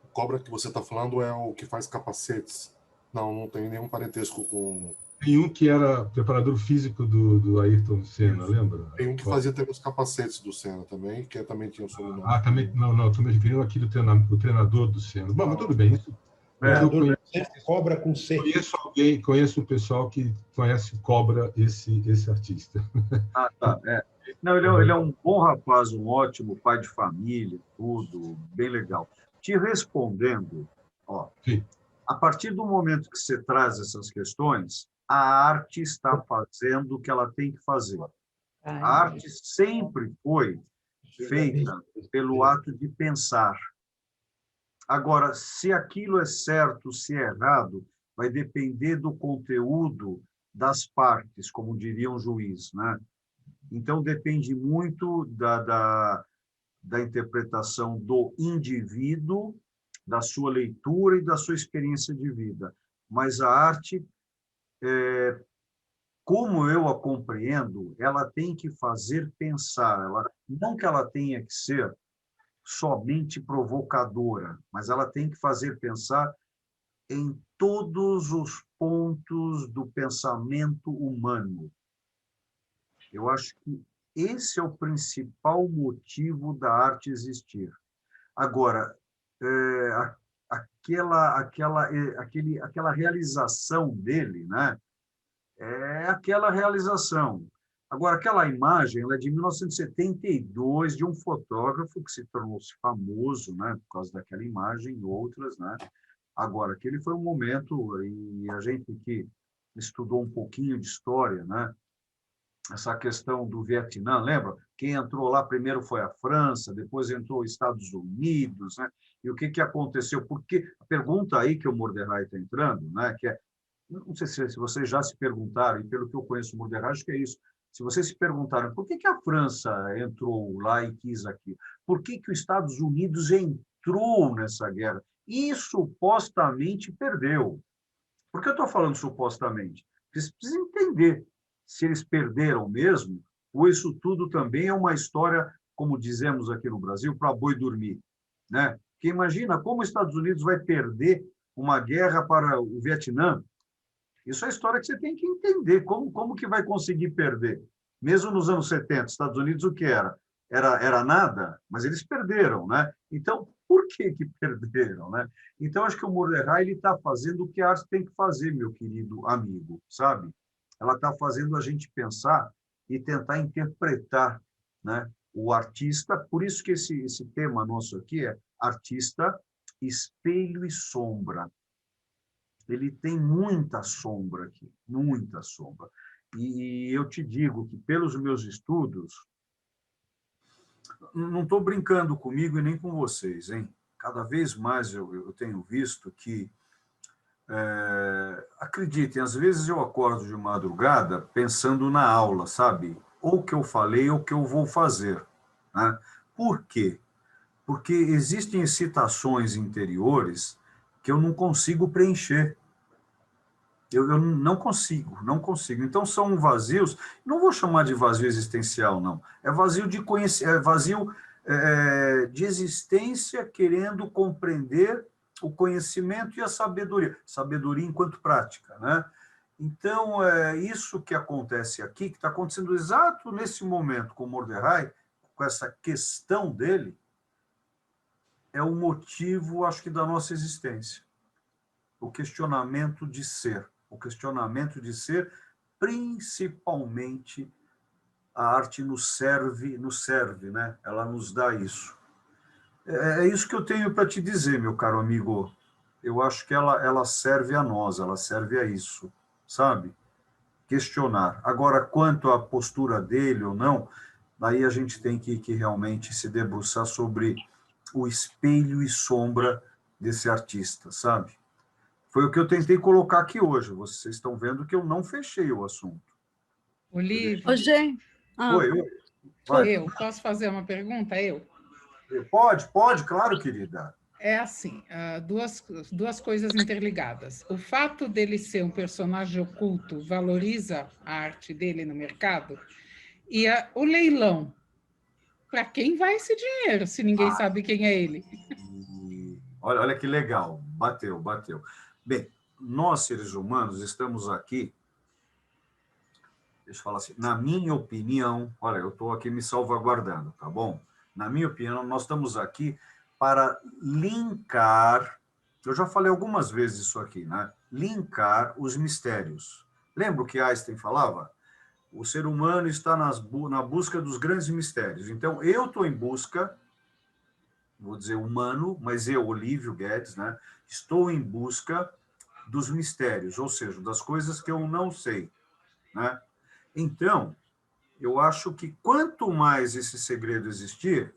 o cobra que você está falando é o que faz capacetes. Não, não tem nenhum parentesco com... Tem um que era preparador físico do Ayrton Senna, Isso. lembra? Tem um que fazia também os capacetes do Senna também, que também tinha o sobrenome. Ah, também, não, estou me referindo àquele o treinador do Senna. Bom, mas tudo bem, isso é que eu Treinador cobra com C. conheço o pessoal que conhece Cobra, esse artista. Tá. Não, ele é um bom rapaz, um ótimo pai de família, tudo, bem legal. Te respondendo, ó, Sim. a partir do momento que você traz essas questões, a arte está fazendo o que ela tem que fazer. A arte sempre foi feita pelo ato de pensar. Agora, se aquilo é certo, se é errado, vai depender do conteúdo das partes, como diria um juiz, né? Então, depende muito da interpretação do indivíduo, da sua leitura e da sua experiência de vida. Mas a arte, como eu a compreendo, ela tem que fazer pensar. Não que ela tenha que ser somente provocadora, mas ela tem que fazer pensar em todos os pontos do pensamento humano. Eu acho que esse é o principal motivo da arte existir. Agora, aquela realização dele, né? É aquela realização. Agora, aquela imagem ela é de 1972, de um fotógrafo que se tornou-se famoso, né, por causa daquela imagem e outras, né? Agora, aquele foi um momento, e a gente que estudou um pouquinho de história, né? Essa questão do Vietnã, lembra? Quem entrou lá primeiro foi a França, depois entrou os Estados Unidos, né? E o que aconteceu? Porque a pergunta aí que o Mordecai está entrando, né? Que é, não sei se vocês já se perguntaram, e pelo que eu conheço o Mordecai, acho que é isso. Se vocês se perguntaram por que a França entrou lá e quis aquilo, por que os Estados Unidos entrou nessa guerra e supostamente perdeu. Por que eu estou falando supostamente? Vocês precisam entender se eles perderam mesmo, ou isso tudo também é uma história, como dizemos aqui no Brasil, para boi dormir, né? Porque imagina como os Estados Unidos vai perder uma guerra para o Vietnã. Isso é história que você tem que entender. Como que vai conseguir perder? Mesmo nos anos 70, Estados Unidos o que era? Era nada, mas eles perderam, né? Então, por que perderam, né? Então, acho que o Mordecai ele está fazendo o que a arte tem que fazer, meu querido amigo, sabe? Ela está fazendo a gente pensar e tentar interpretar, né? O artista, por isso que esse tema nosso aqui é artista, espelho e sombra. Ele tem muita sombra aqui, muita sombra. E eu te digo que, pelos meus estudos, não estou brincando comigo e nem com vocês, hein? Cada vez mais eu tenho visto que, acreditem, às vezes eu acordo de madrugada pensando na aula, sabe? Ou o que eu falei ou o que eu vou fazer, né? Por quê? Porque existem excitações interiores que eu não consigo preencher. Eu não consigo, não consigo. Então, são vazios, não vou chamar de vazio existencial, não. É vazio de conhecimento, é vazio de existência querendo compreender o conhecimento e a sabedoria. Sabedoria enquanto prática, né? Então, é isso que acontece aqui, que está acontecendo exato nesse momento com Mordecai, com essa questão dele, é o motivo, acho que, da nossa existência. O questionamento de ser. O questionamento de ser, principalmente, a arte nos serve, né? Ela nos dá isso. É isso que eu tenho para te dizer, meu caro amigo. Eu acho que ela serve a nós, ela serve a isso, sabe? Questionar. Agora, quanto à postura dele ou não, aí a gente tem que realmente se debruçar sobre o espelho e sombra desse artista, sabe? Foi o que eu tentei colocar aqui hoje. Vocês estão vendo que eu não fechei o assunto. Olívio. Ô, gente. Oi, vai. Eu posso fazer uma pergunta? Pode, claro, querida. É assim, duas coisas interligadas. O fato dele ser um personagem oculto valoriza a arte dele no mercado? E o leilão, para quem vai esse dinheiro, se ninguém sabe quem é ele? Olha que legal, bateu. Bem, nós, seres humanos, estamos aqui, deixa eu falar assim, na minha opinião, olha, eu estou aqui me salvaguardando, tá bom? Na minha opinião, nós estamos aqui para linkar, eu já falei algumas vezes isso aqui, né? Linkar os mistérios. Lembra o que Einstein falava? O ser humano está na busca dos grandes mistérios. Então, eu estou em busca, vou dizer humano, mas eu, Olívio Guedes, né? Estou em busca dos mistérios, ou seja, das coisas que eu não sei, né? Então, eu acho que quanto mais esse segredo existir,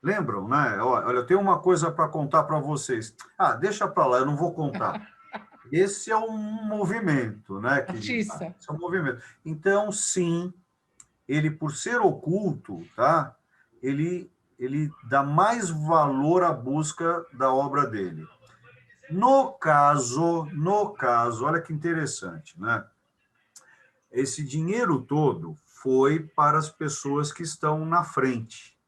lembram, né? Olha, eu tenho uma coisa para contar para vocês. Deixa para lá, eu não vou contar. Esse é um movimento, né? Artista. Esse é um movimento. Então, sim, ele, por ser oculto, tá? Ele dá mais valor à busca da obra dele. No caso, olha que interessante, né? Esse dinheiro todo foi para as pessoas que estão na frente,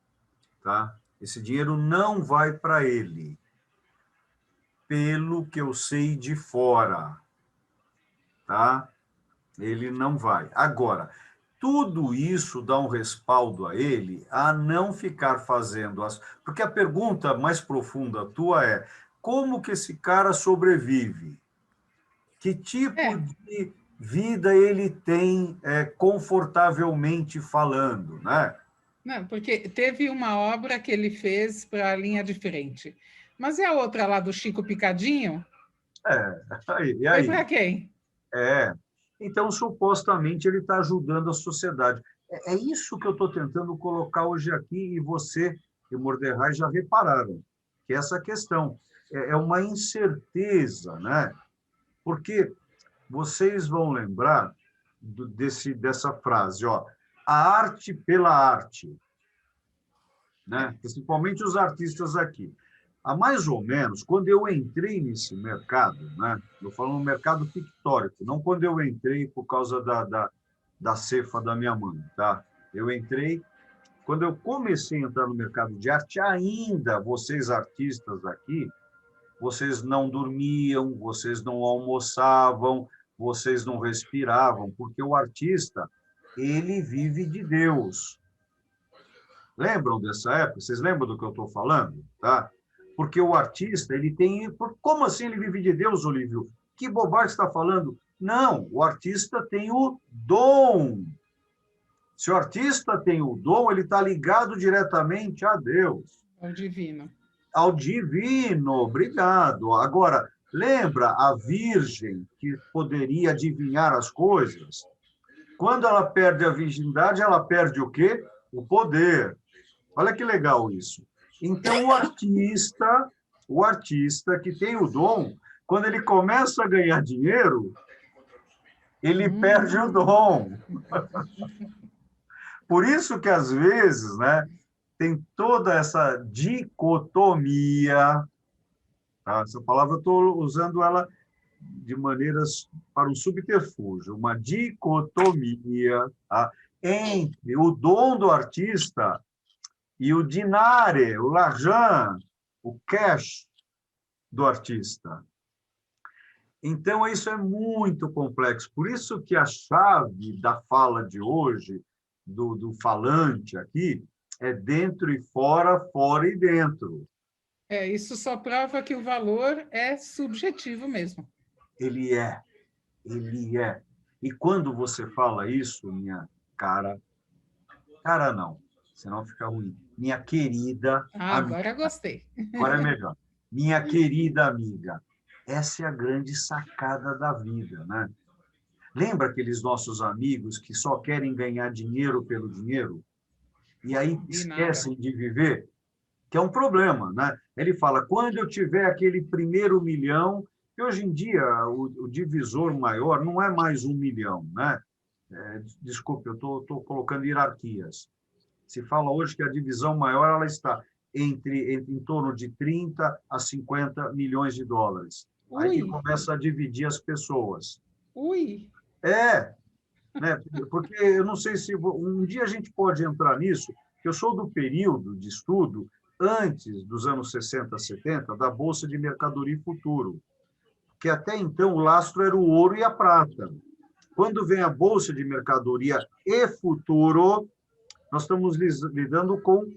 tá? Esse dinheiro não vai para ele, pelo que eu sei de fora, tá? Ele não vai. Agora, tudo isso dá um respaldo a ele a não ficar fazendo as... Porque a pergunta mais profunda tua é: como que esse cara sobrevive? Que tipo de vida ele tem confortavelmente falando, né? Não, porque teve uma obra que ele fez para a linha de frente. Mas e a outra lá do Chico Picadinho? E Foi aí? para quem? Então, supostamente, ele está ajudando a sociedade. É isso que eu estou tentando colocar hoje aqui, e você e o Mordecai já repararam, que essa questão é uma incerteza, né? Porque vocês vão lembrar dessa frase, ó, a arte pela arte, né? Principalmente os artistas aqui. Há mais ou menos, quando eu entrei nesse mercado, né? Eu falo no mercado pictórico, não quando eu entrei por causa da cefa da minha mãe, tá? Eu entrei, quando eu comecei a entrar no mercado de arte, ainda vocês artistas aqui, vocês não dormiam, vocês não almoçavam, vocês não respiravam, porque o artista, ele vive de Deus. Lembram dessa época? Vocês lembram do que eu estou falando? Tá? Porque o artista, ele tem... Como assim ele vive de Deus, Olívio? Que bobagem você está falando? Não, o artista tem o dom. Se o artista tem o dom, ele está ligado diretamente a Deus. Ao divino. Ao divino, obrigado. Agora, lembra a virgem que poderia adivinhar as coisas? Quando ela perde a virgindade, ela perde o quê? O poder. Olha que legal isso. Então, o artista que tem o dom, quando ele começa a ganhar dinheiro, ele perde o dom. Por isso que, às vezes, né, tem toda essa dicotomia, tá? Essa palavra eu estou usando ela de maneiras para um subterfúgio, uma dicotomia, tá, entre o dom do artista e o dinare, o l'argent, o cash do artista. Então, isso é muito complexo. Por isso que a chave da fala de hoje, do falante aqui, é dentro e fora, fora e dentro. Isso só prova que o valor é subjetivo mesmo. Ele é. E quando você fala isso, minha cara não, senão fica ruim. Minha querida amiga. Agora gostei. Agora é melhor. Minha querida amiga, essa é a grande sacada da vida, né? Lembra aqueles nossos amigos que só querem ganhar dinheiro pelo dinheiro? E aí esquecem de viver? Que é um problema, né? Ele fala, quando eu tiver aquele primeiro milhão, que hoje em dia o divisor maior não é mais 1 milhão, né? Desculpe, eu estou colocando hierarquias. Se fala hoje que a divisão maior ela está em torno de 30 a 50 milhões de dólares. Ui. Aí que começa a dividir as pessoas. Ui! Né? Porque eu não sei se um dia a gente pode entrar nisso, que eu sou do período de estudo antes dos anos 60, 70, da Bolsa de Mercadoria e Futuro, que até então o lastro era o ouro e a prata. Quando vem a Bolsa de Mercadoria e Futuro, nós estamos lidando com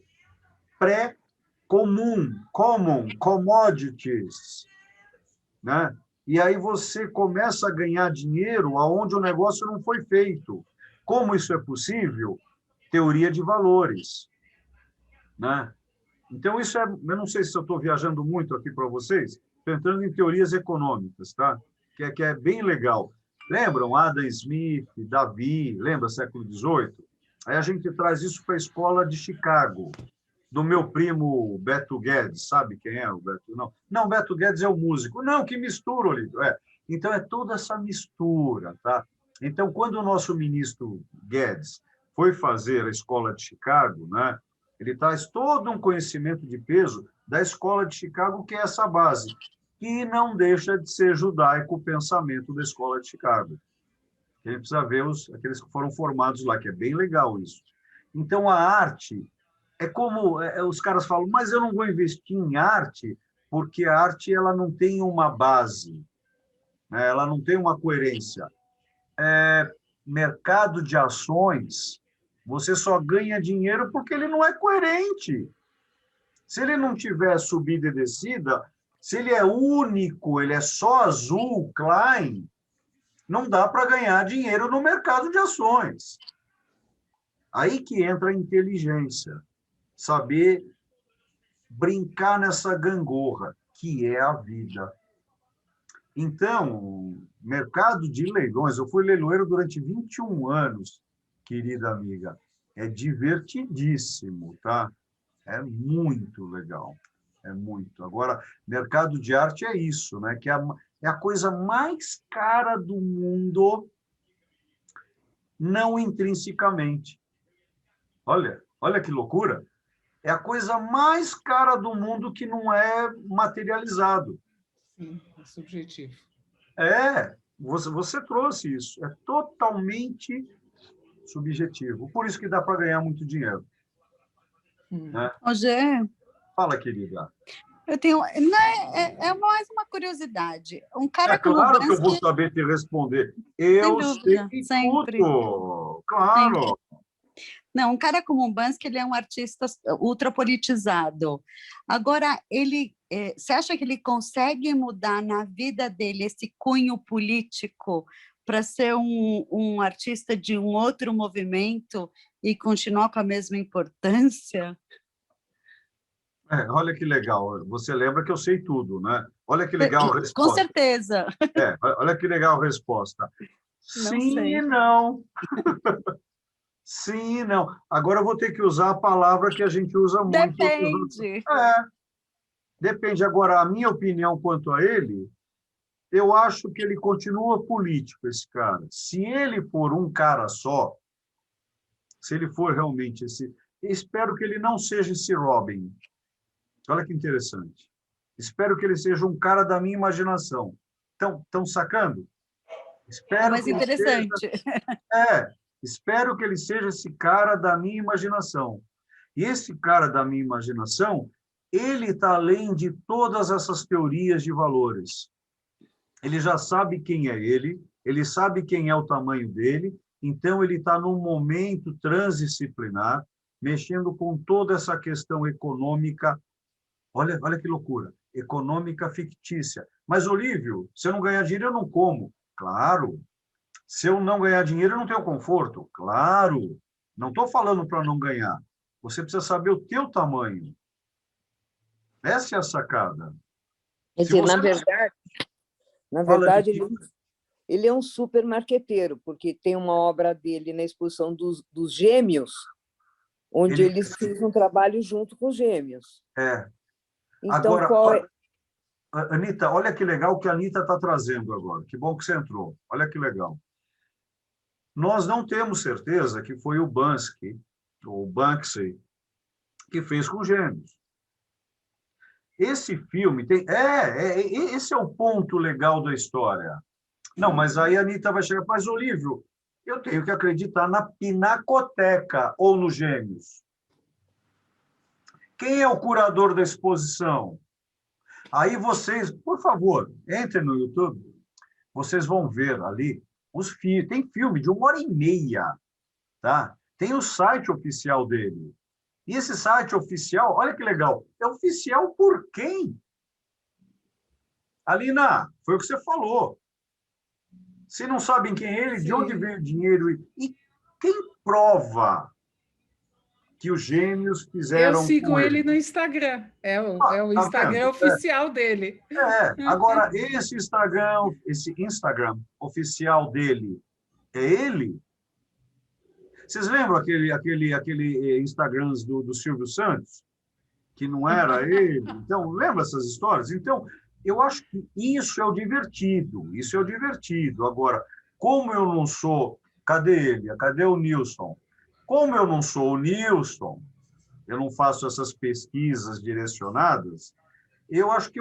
common, commodities, né? E aí você começa a ganhar dinheiro aonde o negócio não foi feito. Como isso é possível? Teoria de valores, né? Então, isso eu não sei se eu estou viajando muito aqui para vocês, estou entrando em teorias econômicas, tá? Que é bem legal. Lembram Adam Smith, Davi, lembra século XVIII? Aí a gente traz isso para a escola de Chicago, do meu primo Beto Guedes, sabe quem é o Beto? Não, Beto Guedes é o músico. Não, que mistura, Olívio. Então, é toda essa mistura, tá? Então, quando o nosso ministro Guedes foi fazer a escola de Chicago, né, ele traz todo um conhecimento de peso da escola de Chicago, que é essa base, que não deixa de ser judaico o pensamento da escola de Chicago. A gente precisa ver aqueles que foram formados lá, que é bem legal isso. Então, a arte é como os caras falam, mas eu não vou investir em arte porque a arte ela não tem uma base, né? Ela não tem uma coerência. Mercado de ações, você só ganha dinheiro porque ele não é coerente. Se ele não tiver subida e descida, se ele é único, ele é só azul, Klein, não dá para ganhar dinheiro no mercado de ações. Aí que entra a inteligência. Saber brincar nessa gangorra, que é a vida. Então, mercado de leilões, eu fui leiloeiro durante 21 anos, querida amiga, é divertidíssimo, tá? É muito legal, é muito. Agora, mercado de arte é isso, né? Que é a coisa mais cara do mundo, não intrinsecamente. Olha que loucura! É a coisa mais cara do mundo que não é materializado. Sim, é subjetivo. Você trouxe isso. É totalmente subjetivo. Por isso que dá para ganhar muito dinheiro. Né? Rogê, fala, querida. Eu tenho... É mais uma curiosidade. Um cara como claro Bansky... que eu vou saber te responder. Eu dúvida, sei sempre. tudo. Claro. Sempre. Não, um cara como o Bansky, ele é um artista ultrapolitizado. Agora, você acha que ele consegue mudar na vida dele esse cunho político para ser um artista de um outro movimento e continuar com a mesma importância? Olha que legal. Você lembra que eu sei tudo, né? Olha que legal a resposta. Com certeza. Olha que legal a resposta. Sim e não. Sim e não. Agora eu vou ter que usar a palavra que a gente usa muito. Depende. Depende. Agora, a minha opinião quanto a ele, eu acho que ele continua político, esse cara. Se ele for um cara só, se ele for realmente esse... Espero que ele não seja esse Robin. Olha que interessante. Espero que ele seja um cara da minha imaginação. Estão sacando? É Espero mais que ele interessante. espero que ele seja esse cara da minha imaginação. E esse cara da minha imaginação, ele está além de todas essas teorias de valores. Ele já sabe quem é ele sabe quem é o tamanho dele, então ele está num momento transdisciplinar, mexendo com toda essa questão econômica. Olha que loucura, econômica fictícia. Mas, Olívio, se eu não ganhar dinheiro, eu não como. Claro. Se eu não ganhar dinheiro, eu não tenho conforto. Claro. Não estou falando para não ganhar. Você precisa saber o teu tamanho. Essa é a sacada. Quer Se dizer, você na Fala, verdade Vicky. ele é um super marqueteiro, porque tem uma obra dele na exposição dos Gêmeos, onde Ele- eles fez um trabalho junto com os Gêmeos. É. Então, Agora, qual é? Anitta, olha que legal o que a Anitta está trazendo agora. Que bom que você entrou. Olha que legal. Nós não temos certeza que foi o Banksy, ou Banksy, que fez com Gêmeos. Esse filme tem... esse é o ponto legal da história. Não, mas aí a Anitta vai chegar, mas, Olívio, eu tenho que acreditar na Pinacoteca ou nos Gêmeos. Quem é o curador da exposição? Aí vocês, por favor, entrem no YouTube, vocês vão ver ali os filmes. Tem filme de 1h30, tá? Tem o site oficial dele. E esse site oficial, olha que legal, é oficial por quem? Alina, foi o que você falou. Se não sabem quem é ele, de onde veio o dinheiro? E quem prova que os Gêmeos fizeram Eu sigo com ele no Instagram. É o tá Instagram vendo? oficial dele. Agora, esse Instagram oficial dele, é ele? Vocês lembram aquele Instagrams do Silvio Santos? Que não era ele? Então, lembra essas histórias? Então, eu acho que isso é o divertido. Isso é o divertido. Agora, como eu não sou... Cadê ele? Cadê o Nilson? Como eu não sou o Nilson, eu não faço essas pesquisas direcionadas, eu acho que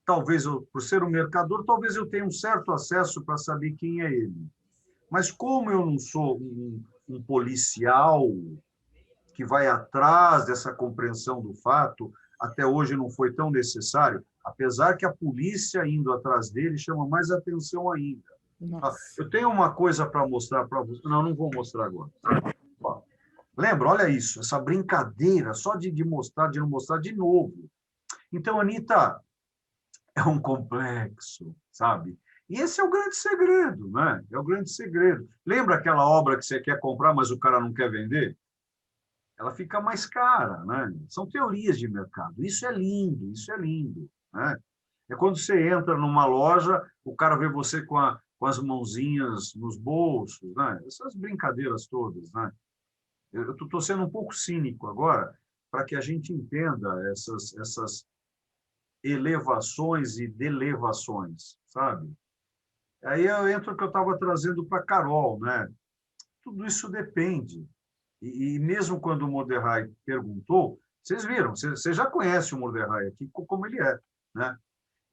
talvez, por ser um mercador, talvez eu tenha um certo acesso para saber quem é ele. Mas como eu não sou um policial que vai atrás dessa compreensão do fato, até hoje não foi tão necessário, apesar que a polícia indo atrás dele chama mais atenção ainda. Nossa. Eu tenho uma coisa para mostrar para você. Não vou mostrar agora. Lembra? Olha isso, essa brincadeira só de mostrar, de não mostrar de novo. Então, Anitta, é um complexo, sabe? E esse é o grande segredo, né? É o grande segredo. Lembra aquela obra que você quer comprar, mas o cara não quer vender? Ela fica mais cara, né? São teorias de mercado. Isso é lindo, né? É quando você entra numa loja, o cara vê você com as mãozinhas nos bolsos, né? Essas brincadeiras todas, né? Eu estou sendo um pouco cínico agora para que a gente entenda essas elevações e delevações, sabe? Aí eu entro no que eu estava trazendo para a Carol, né? Tudo isso depende. E mesmo quando o Mordecai perguntou, vocês viram, você já conhece o Mordecai aqui, como ele é, né?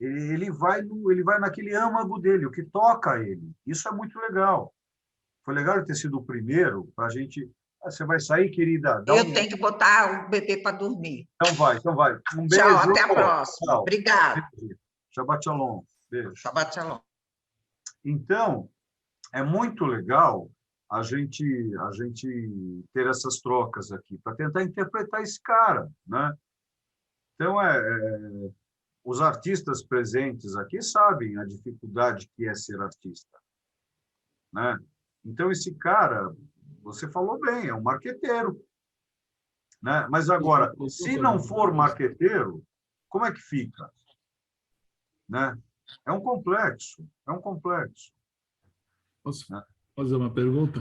Ele vai naquele âmago dele, o que toca ele. Isso é muito legal. Foi legal ele ter sido o primeiro para a gente... Você vai sair, querida? Eu tenho que botar o bebê para dormir. Então vai. Um beijo. Tchau, até a próxima. Tchau. Obrigada. Shabbat shalom. Beijo. Shabbat shalom. Então, é muito legal a gente ter essas trocas aqui, para tentar interpretar esse cara, né? Então, os artistas presentes aqui sabem a dificuldade que é ser artista, né? Então, esse cara, você falou bem, é um marqueteiro, né? Mas agora, se não for marqueteiro, como é que fica? Né? É um complexo. Posso fazer uma pergunta?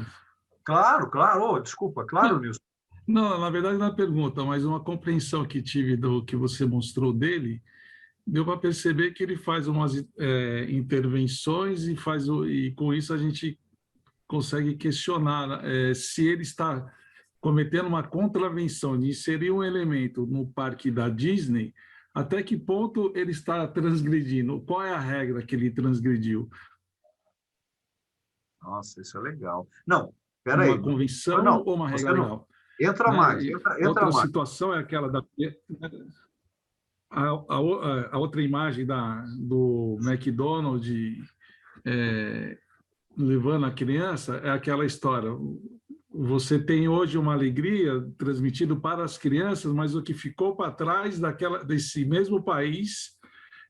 Claro. Oh, desculpa, claro, Nilson. Não, na verdade não é pergunta, mas uma compreensão que tive do que você mostrou dele, deu para perceber que ele faz umas intervenções e com isso a gente consegue questionar se ele está cometendo uma contravenção de inserir um elemento no parque da Disney, até que ponto ele está transgredindo? Qual é a regra que ele transgrediu? Nossa, isso é legal. Não, peraí. Uma convenção Não, ou uma regra você não. legal? Entra Né? mais, E entra outra mais. situação é aquela da... A outra imagem do McDonald's levando a criança é aquela história. Você tem hoje uma alegria transmitida para as crianças, mas o que ficou para trás desse mesmo país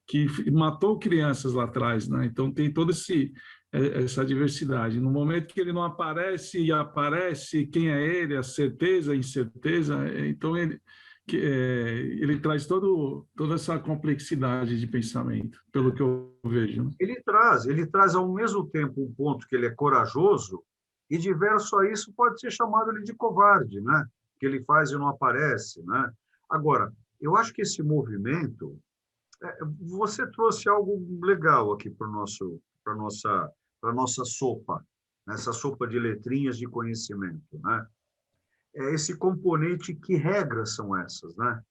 que matou crianças lá atrás, né? Então tem toda essa diversidade. No momento que ele não aparece e aparece quem é ele, a certeza, a incerteza, então ele traz toda essa complexidade de pensamento, pelo que eu vejo. Né? Ele traz ao mesmo tempo um ponto que ele é corajoso e diverso a isso pode ser chamado ele de covarde, né? Que ele faz e não aparece, né? Agora, eu acho que esse movimento, você trouxe algo legal aqui para nossa sopa, nessa sopa de letrinhas de conhecimento, né? É esse componente, que regras são essas, né?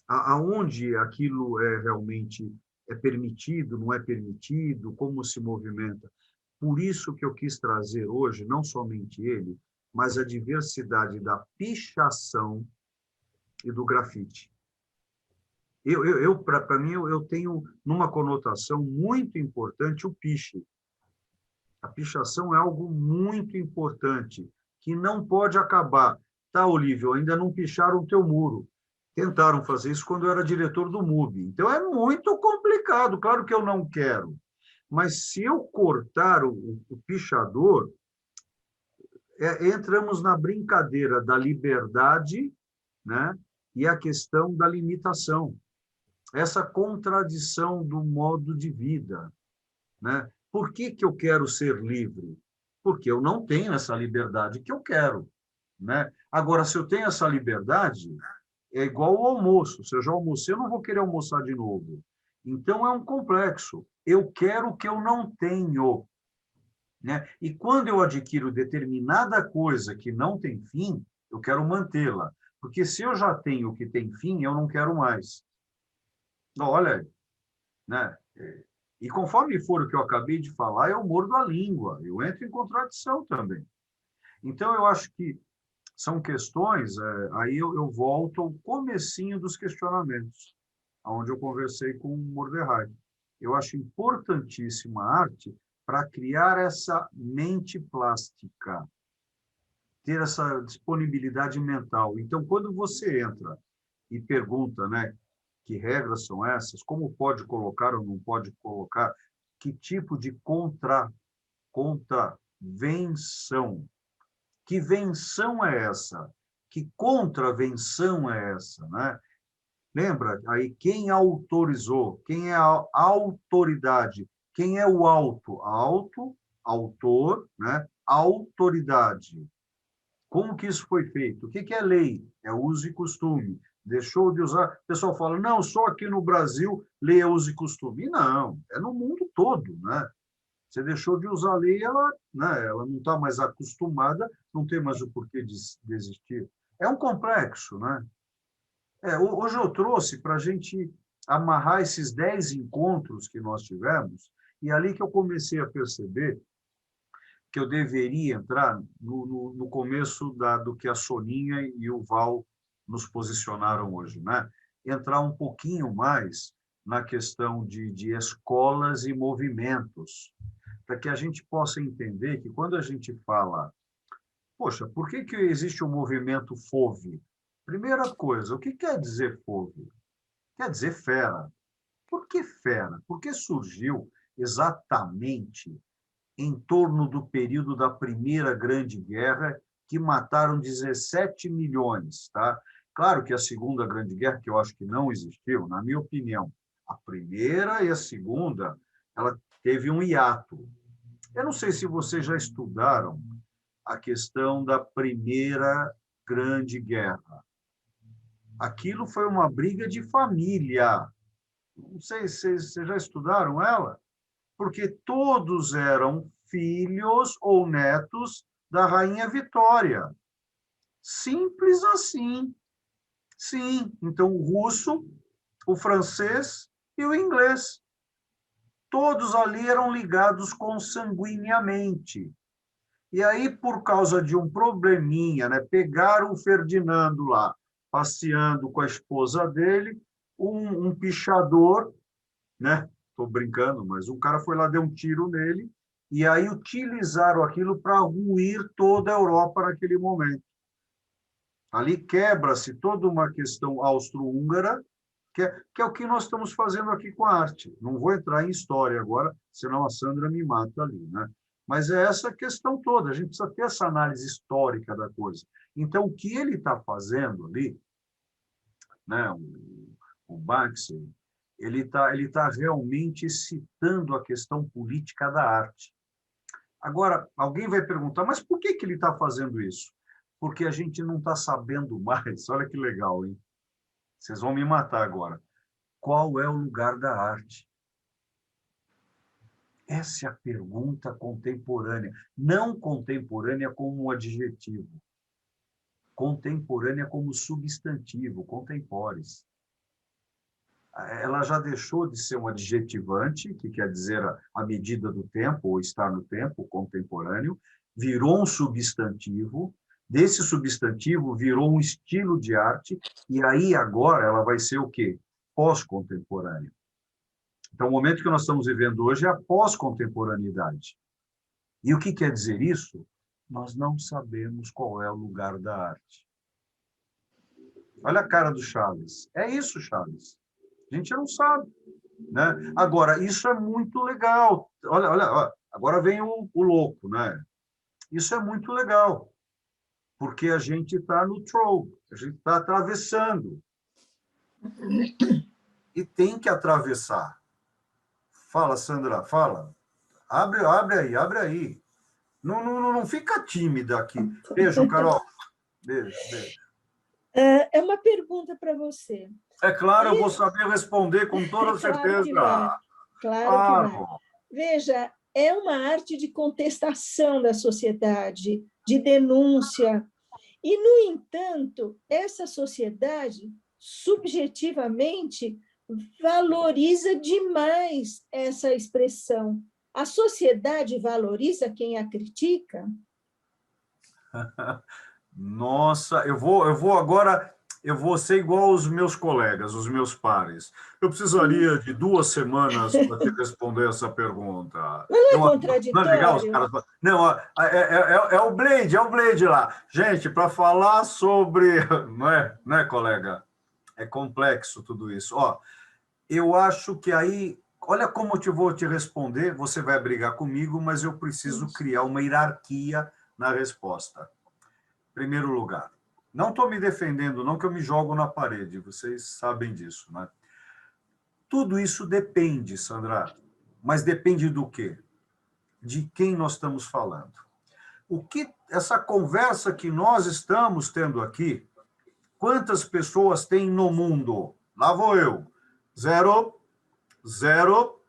Aonde aquilo realmente é permitido, não é permitido, como se movimenta. Por isso que eu quis trazer hoje, não somente ele, mas a diversidade da pichação e do grafite. Para mim, eu tenho numa conotação muito importante o piche. A pichação é algo muito importante, que não pode acabar. Tá, Olívio, ainda não picharam o teu muro. Tentaram fazer isso quando eu era diretor do MUB. Então, é muito complicado. Claro que eu não quero. Mas, se eu cortar o pichador, entramos na brincadeira da liberdade, né? E a questão da limitação. Essa contradição do modo de vida, né? Por que eu quero ser livre? Porque eu não tenho essa liberdade que eu quero, né? Agora, se eu tenho essa liberdade, é igual ao almoço. Se eu já almocei, eu não vou querer almoçar de novo. Então, é um complexo. Eu quero o que eu não tenho, né? E quando eu adquiro determinada coisa que não tem fim, eu quero mantê-la. Porque se eu já tenho o que tem fim, eu não quero mais. Olha, né? E conforme for o que eu acabei de falar, eu mordo a língua, eu entro em contradição também. Então, eu acho que são questões, aí eu volto ao comecinho dos questionamentos, onde eu conversei com o Mordecai. Eu acho importantíssima a arte para criar essa mente plástica, ter essa disponibilidade mental. Então, quando você entra e pergunta, né, que regras são essas, como pode colocar ou não pode colocar, que tipo de contravenção, que venção é essa, que contravenção é essa, né? Lembra aí quem autorizou, quem é a autoridade, quem é o autor, né? Autoridade. Como que isso foi feito? O que é lei? É uso e costume. Deixou de usar. O pessoal fala, não, só aqui no Brasil lei é uso e costume. E não, é no mundo todo, né? Você deixou de usar a lei, ela não está mais acostumada, não tem mais o porquê de existir. É um complexo, né? Hoje eu trouxe para a gente amarrar esses 10 encontros que nós tivemos, e ali que eu comecei a perceber que eu deveria entrar no começo do que a Soninha e o Val nos posicionaram hoje, né? Entrar um pouquinho mais na questão de escolas e movimentos, para que a gente possa entender que quando a gente fala, poxa, por que existe o movimento FOVE? Primeira coisa, o que quer dizer FOVE? Quer dizer fera. Por que fera? Porque surgiu exatamente em torno do período da Primeira Grande Guerra, que mataram 17 milhões. Tá? Claro que a Segunda Grande Guerra, que eu acho que não existiu, na minha opinião, a Primeira e a Segunda, ela teve um hiato. Eu não sei se vocês já estudaram a questão da Primeira Grande Guerra. Aquilo foi uma briga de família. Não sei se vocês já estudaram ela, porque todos eram filhos ou netos da Rainha Vitória. Simples assim. Sim, então o russo o francês e o inglês. Todos ali eram ligados consanguineamente. E aí, por causa de um probleminha, né, pegaram o Ferdinando lá, passeando com a esposa dele, um pichador, né? Estou brincando, mas um cara foi lá, deu um tiro nele, e aí utilizaram aquilo para ruir toda a Europa naquele momento. Ali quebra-se toda uma questão austro-húngara, que é o que nós estamos fazendo aqui com a arte. Não vou entrar em história agora, senão a Sandra me mata ali, né? Mas é essa questão toda, a gente precisa ter essa análise histórica da coisa. Então, o que ele está fazendo ali, né, o Banksy, ele tá realmente citando a questão política da arte. Agora, alguém vai perguntar, mas por que ele está fazendo isso? Porque a gente não está sabendo mais. Olha que legal, hein? Vocês vão me matar agora. Qual é o lugar da arte? Essa é a pergunta contemporânea. Não contemporânea como um adjetivo. Contemporânea como substantivo, contempores. Ela já deixou de ser um adjetivante, que quer dizer a medida do tempo, ou estar no tempo, contemporâneo, virou um substantivo, desse substantivo virou um estilo de arte, e aí agora ela vai ser o quê? Pós-contemporâneo. Então, o momento que nós estamos vivendo hoje é a pós-contemporaneidade. E o que quer dizer isso? Nós não sabemos qual é o lugar da arte. Olha a cara do Chaves. É isso, Chaves. A gente não sabe, né? Agora, isso é muito legal. Olha, agora vem o louco, né? Isso é muito legal, porque a gente está no troll, a gente está atravessando. E tem que atravessar. Fala, Sandra, fala. Abre aí. Não fica tímida aqui. Beijo, Carol. Beijo. É uma pergunta para você. É claro, eu vou saber responder com toda certeza. Claro que vai. Veja, é uma arte de contestação da sociedade, de denúncia. E, no entanto, essa sociedade, subjetivamente, valoriza demais essa expressão. A sociedade valoriza quem a critica? Nossa, eu vou agora... Eu vou ser igual aos meus colegas, os meus pares. Eu precisaria de 2 semanas para te responder essa pergunta. Não é contraditório? Não é legal os caras... Não, é o Blade lá. Gente, para falar sobre... Não é, colega? É complexo tudo isso. Ó, eu acho que aí... Olha como eu vou te responder. Você vai brigar comigo, mas eu preciso criar uma hierarquia na resposta. Em primeiro lugar. Não estou me defendendo, não, que eu me jogo na parede, vocês sabem disso, né? Tudo isso depende, Sandra, mas depende do quê? De quem nós estamos falando. Essa conversa que nós estamos tendo aqui, quantas pessoas tem no mundo? Lá vou eu. 0, 0,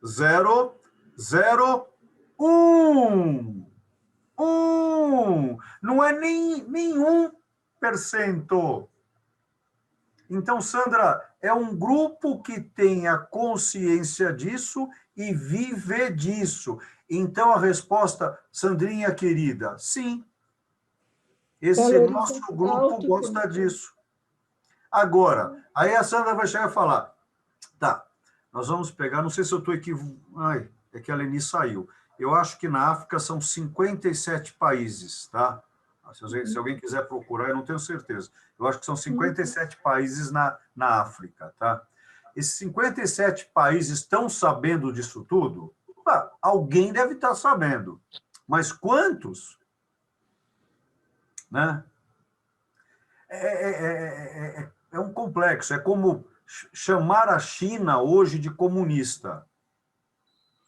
0, 0, 1. Não é nem 1%. Então, Sandra, é um grupo que tem a consciência disso e vive disso. Então, a resposta, Sandrinha querida, sim. Esse nosso grupo gosta disso. Agora, aí a Sandra vai chegar e falar, tá, nós vamos pegar, não sei se eu estou equivocado, é que a Leni saiu. Eu acho que na África são 57 países, tá? Se alguém quiser procurar, eu não tenho certeza. Eu acho que são 57 países na África, tá? Esses 57 países estão sabendo disso tudo? Alguém deve estar sabendo. Mas quantos? Né? É um complexo. É como chamar a China hoje de comunista.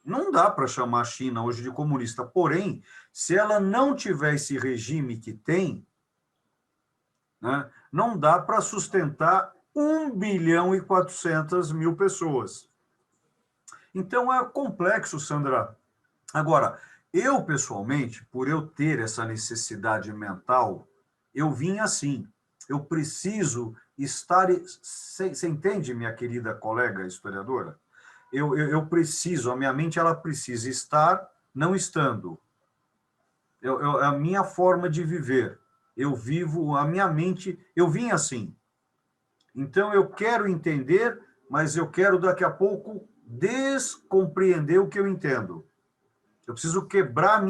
Não dá para chamar a China hoje de comunista. Porém, se ela não tiver esse regime que tem, né, não dá para sustentar 1.400.000.000 pessoas. Então, é complexo, Sandra. Agora, eu, pessoalmente, por eu ter essa necessidade mental, eu vim assim. Eu preciso Você entende, minha querida colega historiadora? Eu preciso, a minha mente ela precisa estar não estando. A minha forma de viver. Eu vivo, a minha mente, eu vim assim. Então, eu quero entender, mas eu quero, daqui a pouco, descompreender o que eu entendo. Eu preciso quebrar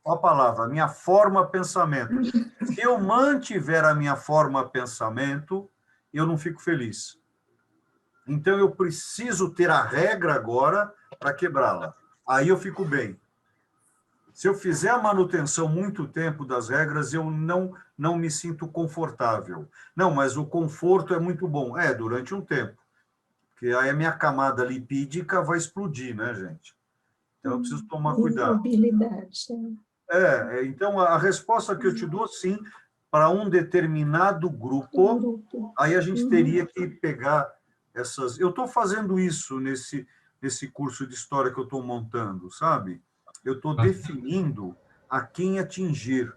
a palavra, minha forma pensamento. Se eu mantiver a minha forma pensamento, eu não fico feliz. Então, eu preciso ter a regra agora para quebrá-la. Aí eu fico bem. Se eu fizer a manutenção muito tempo das regras, eu não me sinto confortável. Não, mas o conforto é muito bom. Durante um tempo. Porque aí a minha camada lipídica vai explodir, né, gente? Então, eu preciso tomar cuidado. Mobilidade. Então, a resposta que eu te dou, sim, para um determinado grupo, aí a gente teria que pegar essas... Eu estou fazendo isso nesse curso de história que eu estou montando, sabe? Eu estou definindo a quem atingir.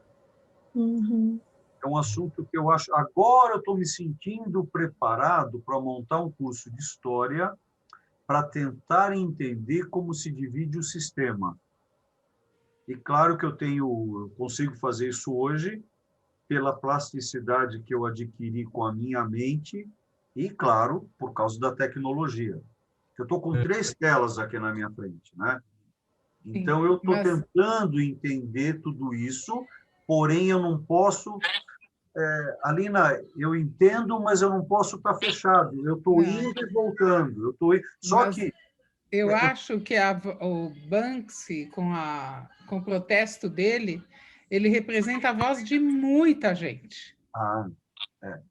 É um assunto que eu acho... Agora eu estou me sentindo preparado para montar um curso de história para tentar entender como se divide o sistema. E claro que eu consigo fazer isso hoje pela plasticidade que eu adquiri com a minha mente e, claro, por causa da tecnologia. Eu estou com 3 telas aqui na minha frente, né? Então, eu estou tentando entender tudo isso, porém, eu não posso... Alina, eu entendo, mas eu não posso estar fechado. Eu estou indo e voltando. Eu acho que o Banksy, com o protesto dele, ele representa a voz de muita gente.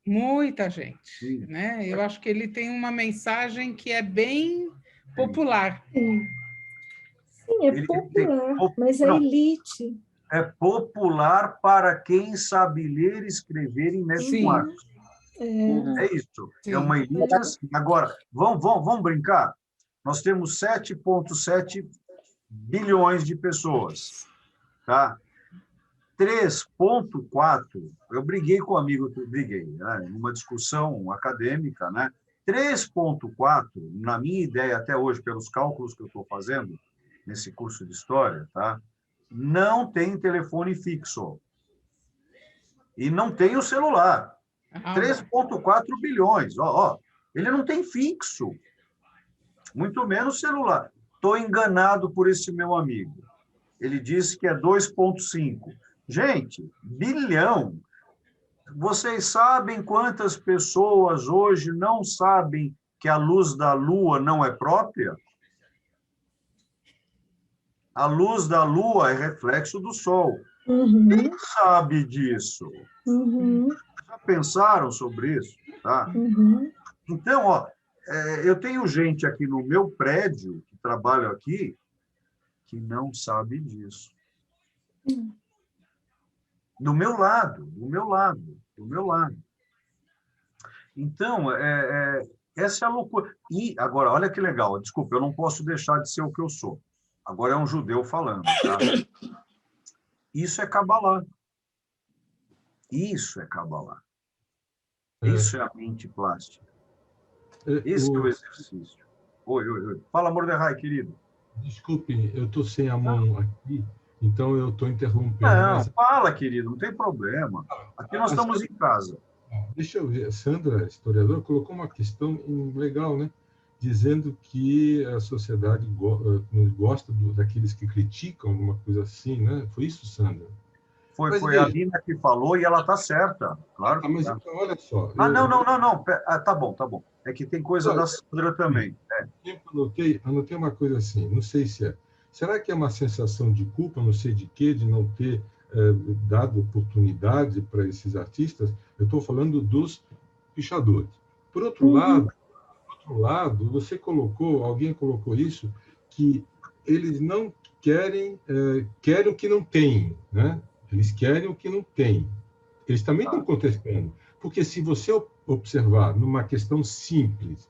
Muita gente. Né? Eu acho que ele tem uma mensagem que é bem popular. Sim, é popular, mas é elite. É popular para quem sabe ler, escrever e mexe com arte. É isso. Sim. É uma elite assim. Agora, vamos brincar? Nós temos 7,7 bilhões de pessoas. Tá? 3,4, eu briguei com um amigo, numa discussão acadêmica, né? 3,4, na minha ideia até hoje, pelos cálculos que eu estou fazendo nesse curso de história, tá? Não tem telefone fixo. E não tem o celular. 3,4 bilhões. Ele não tem fixo. Muito menos celular. Estou enganado por esse meu amigo. Ele disse que é 2,5. Gente, bilhão. Vocês sabem quantas pessoas hoje não sabem que a luz da Lua não é própria? A luz da Lua é reflexo do Sol. Quem sabe disso? Já pensaram sobre isso? Tá? Então, eu tenho gente aqui no meu prédio, que trabalha aqui, que não sabe disso. Do meu lado. Então, essa é a loucura. E, agora, olha que legal, desculpa, eu não posso deixar de ser o que eu sou. Agora é um judeu falando, tá? Isso é Kabbalah. Isso é Kabbalah. Isso é a mente plástica. Esse é o exercício. Oi. Fala, Mordecai, querido. Desculpe, eu estou sem a mão aqui, então eu estou interrompendo. Não, fala, querido, não tem problema. Aqui nós estamos em casa. Deixa eu ver. A Sandra, historiadora, colocou uma questão legal, né? Dizendo que a sociedade não gosta daqueles que criticam, alguma coisa assim, né? Foi isso, Sandra? Foi a Lina que falou e ela está certa. Claro que mas então, olha só. Não. Tá bom. É que tem coisa da Sandra também. Anotei uma coisa assim, não sei se é. Será que é uma sensação de culpa, não sei de quê, de não ter dado oportunidade para esses artistas? Eu estou falando dos pichadores. Por outro lado, alguém colocou isso, que eles não querem o que não têm, né? Eles querem o que não têm. Eles também estão contestando. Porque se você observar numa questão simples,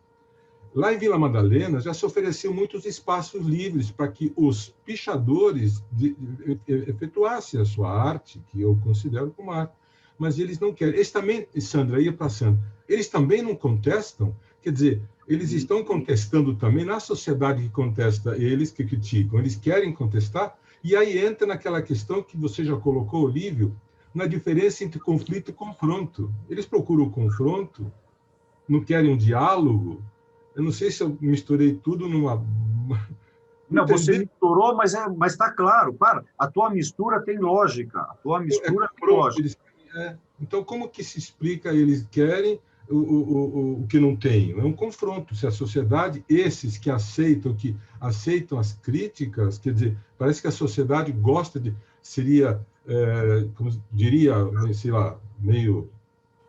lá em Vila Madalena já se ofereceu muitos espaços livres para que os pichadores efetuassem a sua arte, que eu considero como arte. mas eles não querem. Eles também, Sandra, ia passando, eles também não contestam, quer dizer, eles estão contestando também na sociedade que contesta eles, que criticam, eles querem contestar, e aí entra naquela questão que você já colocou, Olívio, na diferença entre conflito e confronto. Eles procuram o confronto, não querem um diálogo. Eu não sei se eu misturei tudo numa... Não, você misturou, mas está claro. Para, a tua mistura tem lógica. A tua mistura tem lógica. Então, como que se explica eles querem o que não tem? É um confronto. Se a sociedade, esses que aceitam as críticas, quer dizer, parece que a sociedade gosta de... Seria, como diria, sei lá, meio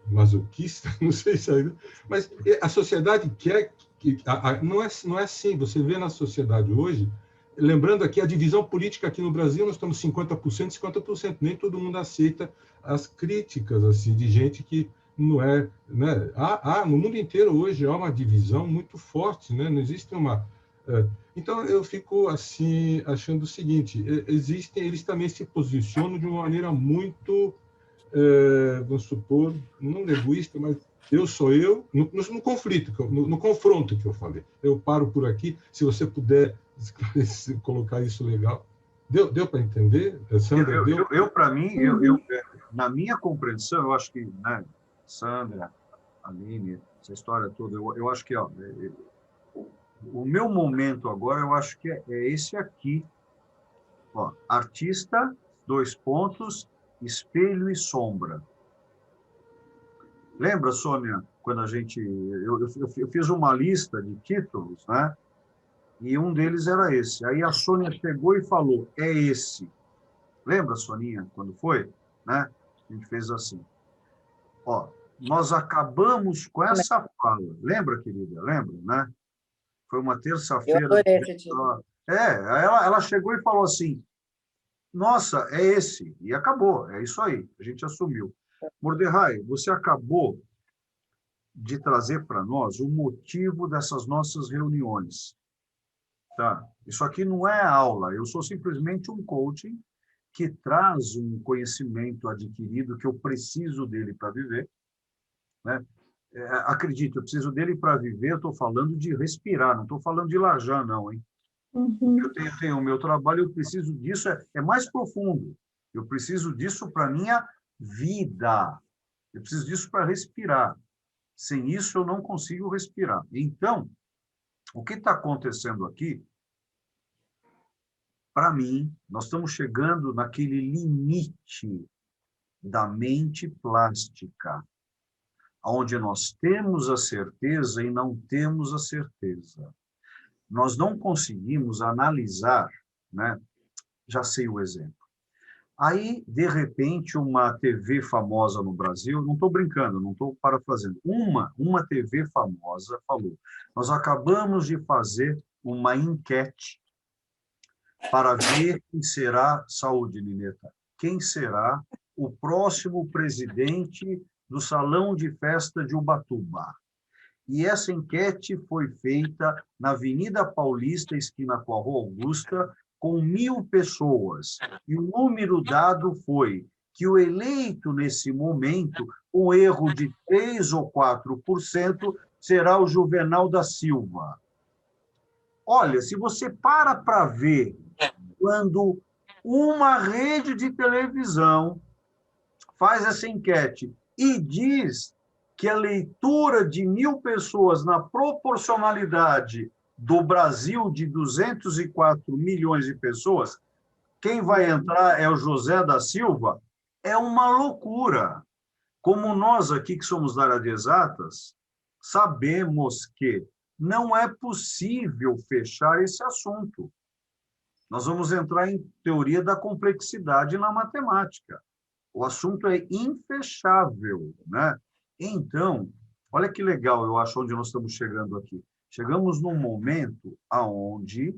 masoquista, não sei se é, mas a sociedade quer que não é assim. Você vê na sociedade hoje, lembrando aqui a divisão política aqui no Brasil, nós estamos 50%, 50%, nem todo mundo aceita as críticas assim de gente que não é, né? No mundo inteiro hoje há uma divisão muito forte, né? Não existe uma... Então eu fico assim achando o seguinte: eles também se posicionam de uma maneira muito vamos supor, não egoísta, mas eu sou eu, no conflito, no confronto que eu falei. Eu paro por aqui, se você puder colocar isso legal. Deu para entender, Sandra? Para mim, na minha compreensão, eu acho que, né, Sandra, Aline, essa história toda, eu acho que o meu momento agora, eu acho que é esse aqui. Ó, artista, 2 pontos, espelho e sombra. Lembra, Sônia, quando eu fiz uma lista de títulos, né? E um deles era esse. Aí a Sônia chegou e falou, é esse. Lembra, Soninha, quando foi? Né? A gente fez assim. Ó, nós acabamos com essa fala. Lembra, querida? Lembra, né? Foi uma terça-feira. Eu adorei esse título. Ela chegou e falou assim, nossa, é esse. E acabou, é isso aí. A gente assumiu. Mordecai, você acabou de trazer para nós o motivo dessas nossas reuniões. Tá? Isso aqui não é aula, eu sou simplesmente um coaching que traz um conhecimento adquirido que eu preciso dele para viver. Né? Acredite, eu preciso dele para viver, eu estou falando de respirar, não estou falando de lajar, não, hein? Uhum. Eu tenho o meu trabalho, eu preciso disso, é mais profundo. Eu preciso disso para a minha vida. Eu preciso disso para respirar. Sem isso, eu não consigo respirar. Então, o que está acontecendo aqui, para mim, nós estamos chegando naquele limite da mente plástica, onde nós temos a certeza e não temos a certeza. Nós não conseguimos analisar, né? Já sei o exemplo. Aí, de repente, uma TV famosa no Brasil, não estou brincando, não estou parafraseando, uma TV famosa falou, nós acabamos de fazer uma enquete para ver quem será, saúde, Nineta, quem será o próximo presidente do Salão de Festa de Ubatuba. E essa enquete foi feita na Avenida Paulista, esquina com a Rua Augusta, com 1.000 pessoas. E o número dado foi que o eleito, nesse momento, com erro de 3 ou 4%, será o Juvenal da Silva. Olha, se você para ver, quando uma rede de televisão faz essa enquete e diz que a leitura de 1.000 pessoas na proporcionalidade do Brasil de 204 milhões de pessoas, quem vai entrar é o José da Silva, é uma loucura. Como nós aqui que somos da área de exatas, sabemos que não é possível fechar esse assunto. Nós vamos entrar em teoria da complexidade na matemática. O assunto é infechável, né? Então, olha que legal, eu acho, onde nós estamos chegando aqui. Chegamos num momento onde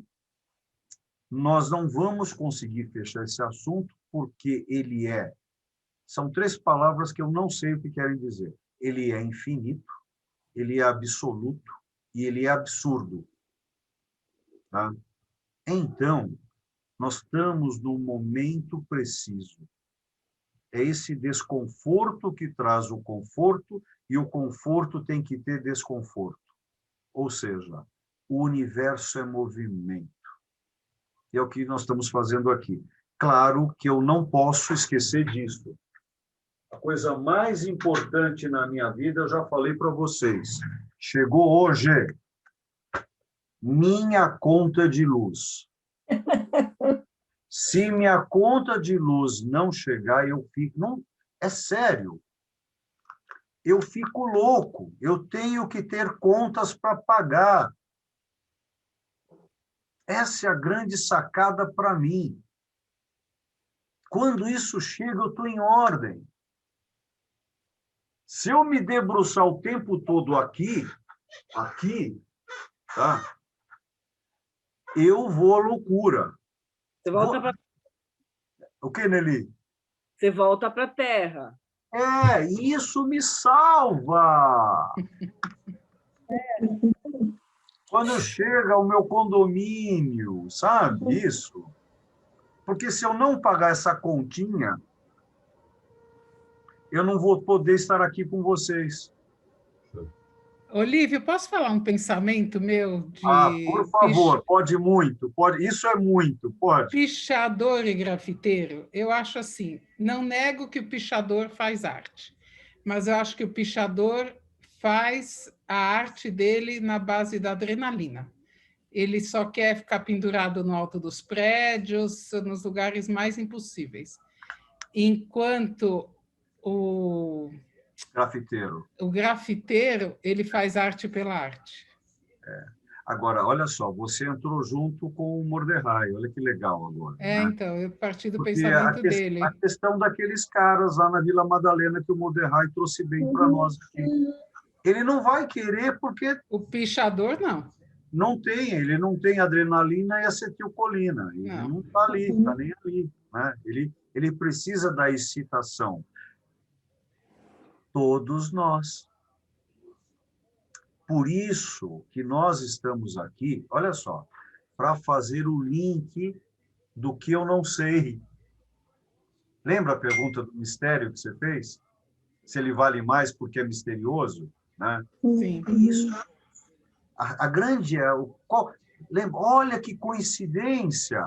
nós não vamos conseguir fechar esse assunto porque ele são 3 palavras que eu não sei o que querem dizer. Ele é infinito, ele é absoluto e ele é absurdo. Tá? Então, nós estamos num momento preciso É esse desconforto que traz o conforto, e o conforto tem que ter desconforto. Ou seja, o universo é movimento. E é o que nós estamos fazendo aqui. Claro que eu não posso esquecer disso. A coisa mais importante na minha vida, eu já falei para vocês. Chegou hoje minha conta de luz. Se minha conta de luz não chegar, eu fico... Não, é sério. Eu fico louco. Eu tenho que ter contas para pagar. Essa é a grande sacada para mim. Quando isso chega, eu estou em ordem. Se eu me debruçar o tempo todo aqui, tá? Eu vou à loucura. Você volta para... O que, Nelly? Você volta para a Terra. Isso me salva! Quando chega o meu condomínio, sabe isso? Porque se eu não pagar essa continha, eu não vou poder estar aqui com vocês. Olívio, posso falar um pensamento meu de... por favor, pode muito. Pode, isso é muito, pode. Pichador e grafiteiro, eu acho assim, não nego que o pichador faz arte, mas eu acho que o pichador faz a arte dele na base da adrenalina. Ele só quer ficar pendurado no alto dos prédios, nos lugares mais impossíveis. Enquanto o grafiteiro, ele faz arte pela arte. Agora, olha só, você entrou junto com o Mordecai, olha que legal agora. Né? Então, eu parti do Porque pensamento dele. A questão daqueles caras lá na Vila Madalena que o Mordecai trouxe bem para nós aqui. Ele não vai querer porque... O pichador, não. Ele não tem adrenalina e acetilcolina. Ele não está ali, está nem ali. Né? Ele precisa da excitação. Todos nós. Por isso que nós estamos aqui, olha só, para fazer o link do que eu não sei. Lembra a pergunta do mistério que você fez? Se ele vale mais porque é misterioso? Né? Sim. Isso. A grande é... Lembra, olha que coincidência!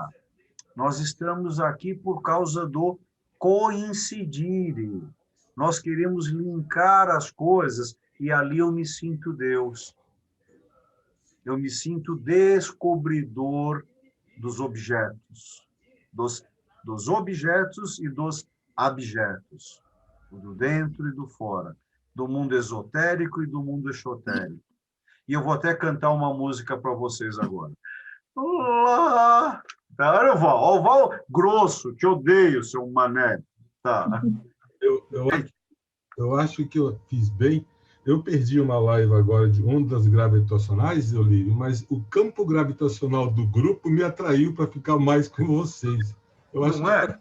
Nós estamos aqui por causa do coincidir. Nós queremos linkar as coisas e ali eu me sinto Deus. Eu me sinto descobridor dos objetos. Dos objetos e dos abjetos. Do dentro e do fora. Do mundo esotérico e do mundo exotérico. E eu vou até cantar uma música para vocês agora. Olá! Olha o Val grosso, te odeio, seu mané. Tá. Eu acho que eu fiz bem. Eu perdi uma live agora de ondas gravitacionais, Olívio, mas o campo gravitacional do grupo me atraiu para ficar mais com vocês. Eu acho Não é?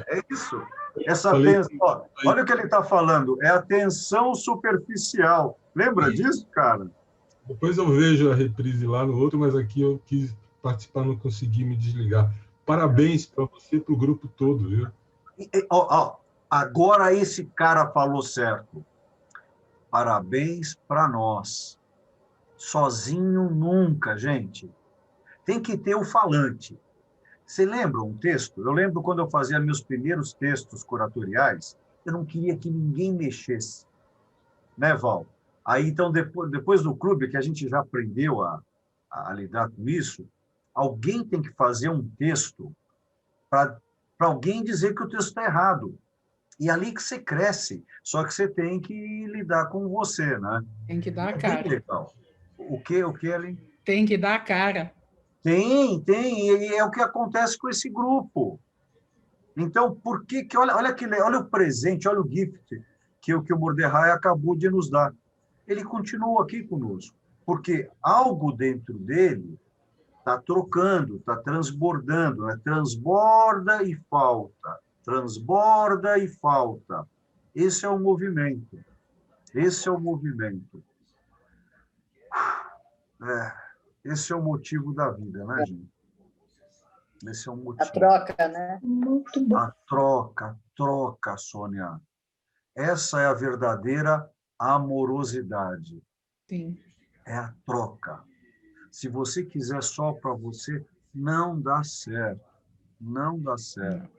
É isso. Essa tensão, olha o que ele está falando, é a tensão superficial. Lembra disso, cara? Depois eu vejo a reprise lá no outro, mas aqui eu quis participar, não consegui me desligar. Parabéns para você e para o grupo todo, viu? Agora esse cara falou certo. Parabéns para nós. Sozinho nunca, gente. Tem que ter o falante. Você lembra um texto? Eu lembro quando eu fazia meus primeiros textos curatoriais, eu não queria que ninguém mexesse. Né, Val? Aí, então, depois do clube, que a gente já aprendeu a lidar com isso, alguém tem que fazer um texto para alguém dizer que o texto está errado. E ali que você cresce, só que você tem que lidar com você, né? Tem que dar a cara. Legal. O que, Ellen? Tem que dar a cara. Tem, e é o que acontece com esse grupo. Então, por que olha o presente, olha o gift que o Mordecai acabou de nos dar. Ele continua aqui conosco, porque algo dentro dele está trocando, está transbordando, né? Transborda e falta, transborda e falta. Esse é o movimento. Esse é o movimento. Esse é o motivo da vida, né, gente? Esse é um A motivo. troca, né? Muito bom. A troca, Sônia. Essa é a verdadeira amorosidade. Sim. É a troca. Se você quiser só para você, não dá certo. Não dá certo.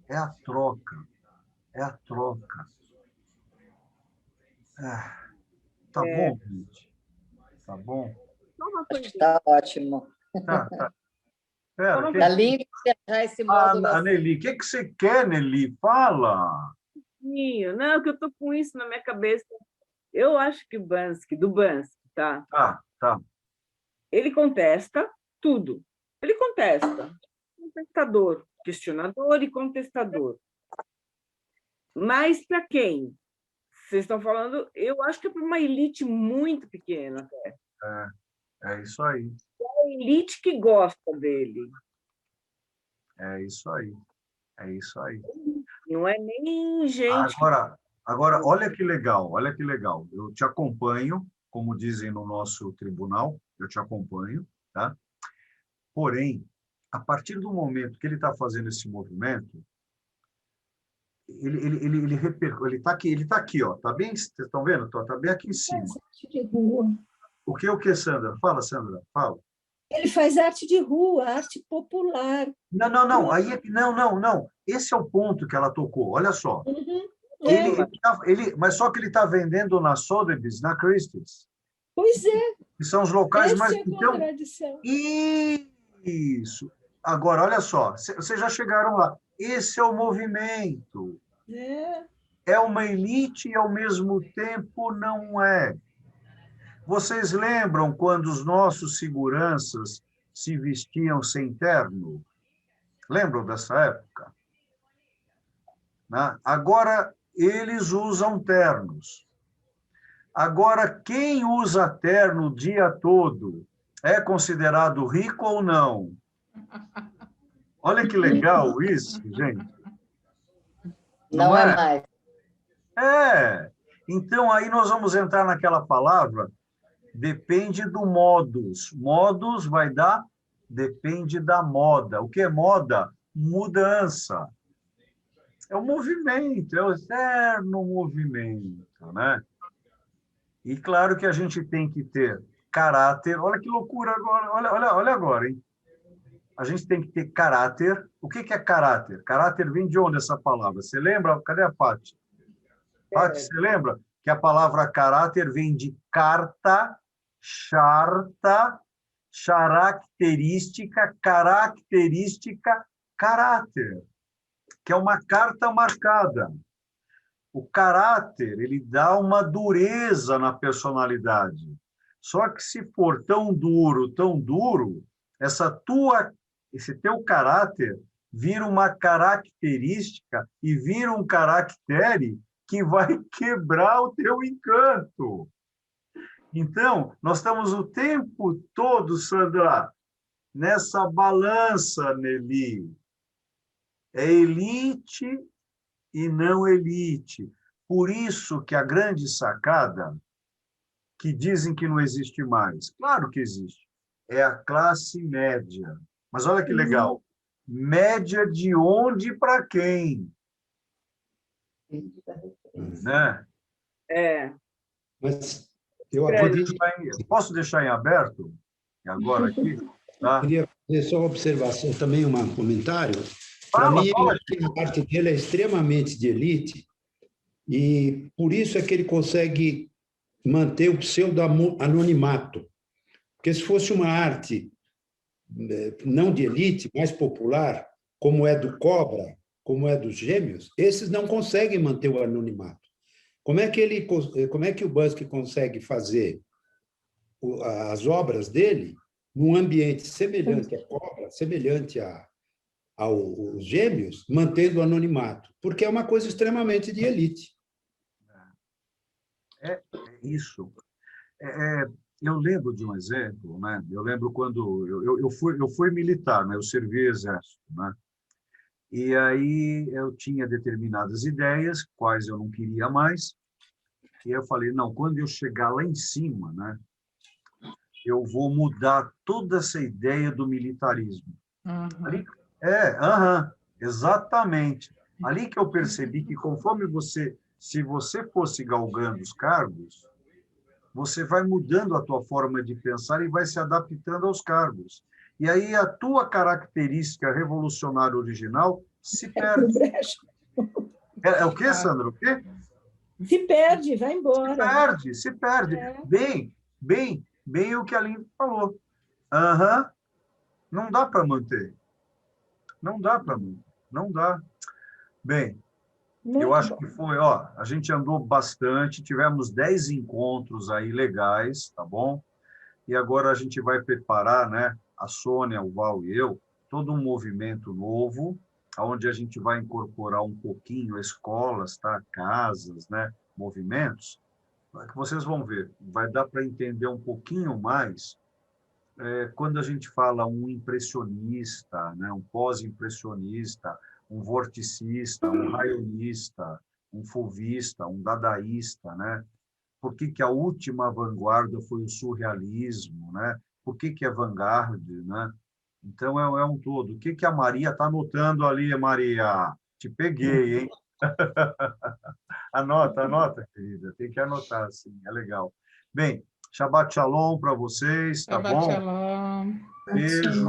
É a troca. É a troca. Tá bom, gente? Tá bom? Só uma coisa. Tá ótimo. Tá. Pera, Tá lindo encerrar esse módulo assim. Nelly, o que você quer, Nelly? Fala! Não, que eu estou com isso na minha cabeça. Eu acho que o Bansky, tá? Tá. Ele contesta tudo. Ele contesta. Contestador, questionador e contestador. Mas para quem? Vocês estão falando, eu acho que é para uma elite muito pequena até. É isso aí. É a elite que gosta dele. É isso aí. É isso aí. Não é nem gente... Agora, olha que legal, olha que legal. Eu te acompanho, como dizem no nosso tribunal, eu te acompanho, tá? Porém, a partir do momento que ele está fazendo esse movimento, ele está aqui, ó, tá bem, vocês estão vendo? Tá bem aqui em cima. Arte de rua. O que, Sandra? Fala, Sandra, fala. Ele faz arte de rua, arte popular. Não. Não. Esse é o ponto que ela tocou. Olha só. Uhum. Mas só que ele está vendendo na Sotheby's, na Christie's. Pois é. Que são os locais Essa mais... é a contradição. Isso. Agora, olha só. Vocês já chegaram lá. Esse é o movimento. É uma elite e, ao mesmo tempo, não é. Vocês lembram quando os nossos seguranças se vestiam sem terno? Lembram dessa época? Né? Agora, eles usam ternos. Agora, quem usa terno o dia todo é considerado rico ou não? Olha que legal isso, gente. Não é mais. Então, aí nós vamos entrar naquela palavra, depende do modus. Modus vai dar, depende da moda. O que é moda? Mudança. É o movimento, é o eterno movimento, né? E claro que a gente tem que ter caráter. Olha que loucura agora, olha agora, hein? A gente tem que ter caráter. O que é caráter? Caráter vem de onde essa palavra? Você lembra? Cadê a Paty? Paty, você lembra que a palavra caráter vem de carta, charta, característica, caráter, que é uma carta marcada. O caráter, ele dá uma dureza na personalidade. Só que se for tão duro, esse teu caráter vira uma característica e vira um caractere que vai quebrar o teu encanto. Então, nós estamos o tempo todo, Sandra, nessa balança, Nelly. É elite e não elite. Por isso que a grande sacada, que dizem que não existe mais, claro que existe, é a classe média. Mas olha que legal, média de onde para quem? Né? Mas eu acredito... Posso deixar em aberto? Agora aqui? Tá? Eu queria fazer só uma observação, também um comentário. Para mim, a arte dele é extremamente de elite e por isso é que ele consegue manter o pseudo-anonimato. Porque se fosse uma arte não de elite, mais popular, como é do Cobra, como é dos Gêmeos, esses não conseguem manter o anonimato. Como é que o Bansky consegue fazer as obras dele num ambiente semelhante à Cobra, semelhante aos Gêmeos, mantendo o anonimato? Porque é uma coisa extremamente de elite. É isso. Eu lembro de um exemplo, né? Eu lembro quando eu fui militar, né? Eu servi exército, né? E aí eu tinha determinadas ideias, quais eu não queria mais, e eu falei, não, quando eu chegar lá em cima, né? Eu vou mudar toda essa ideia do militarismo. Exatamente. Ali que eu percebi que conforme se você fosse galgando os cargos, você vai mudando a tua forma de pensar e vai se adaptando aos cargos. E aí a tua característica revolucionária original se perde. É o quê, Sandra? O quê? Se perde, vai embora. Se perde. Bem o que a Aline falou. Não dá para manter. Não dá. Bem, eu acho que foi, a gente andou bastante, tivemos 10 encontros aí legais, tá bom? E agora a gente vai preparar, né, a Sônia, o Val e eu, todo um movimento novo, onde a gente vai incorporar um pouquinho escolas, tá? Casas, né? Movimentos, que vocês vão ver, vai dar para entender um pouquinho mais quando a gente fala um impressionista, né? Um pós-impressionista, um vorticista, um raionista, um fauvista, um dadaísta, né? Por que a última vanguarda foi o surrealismo, né? Por que é vanguarda, né? Então, é um todo. O que a Maria está anotando ali, Maria? Te peguei, hein? Anota, querida. Tem que anotar, sim. É legal. Bem, Shabbat Shalom para vocês, tá bom? Shabbat Shalom. Beijo.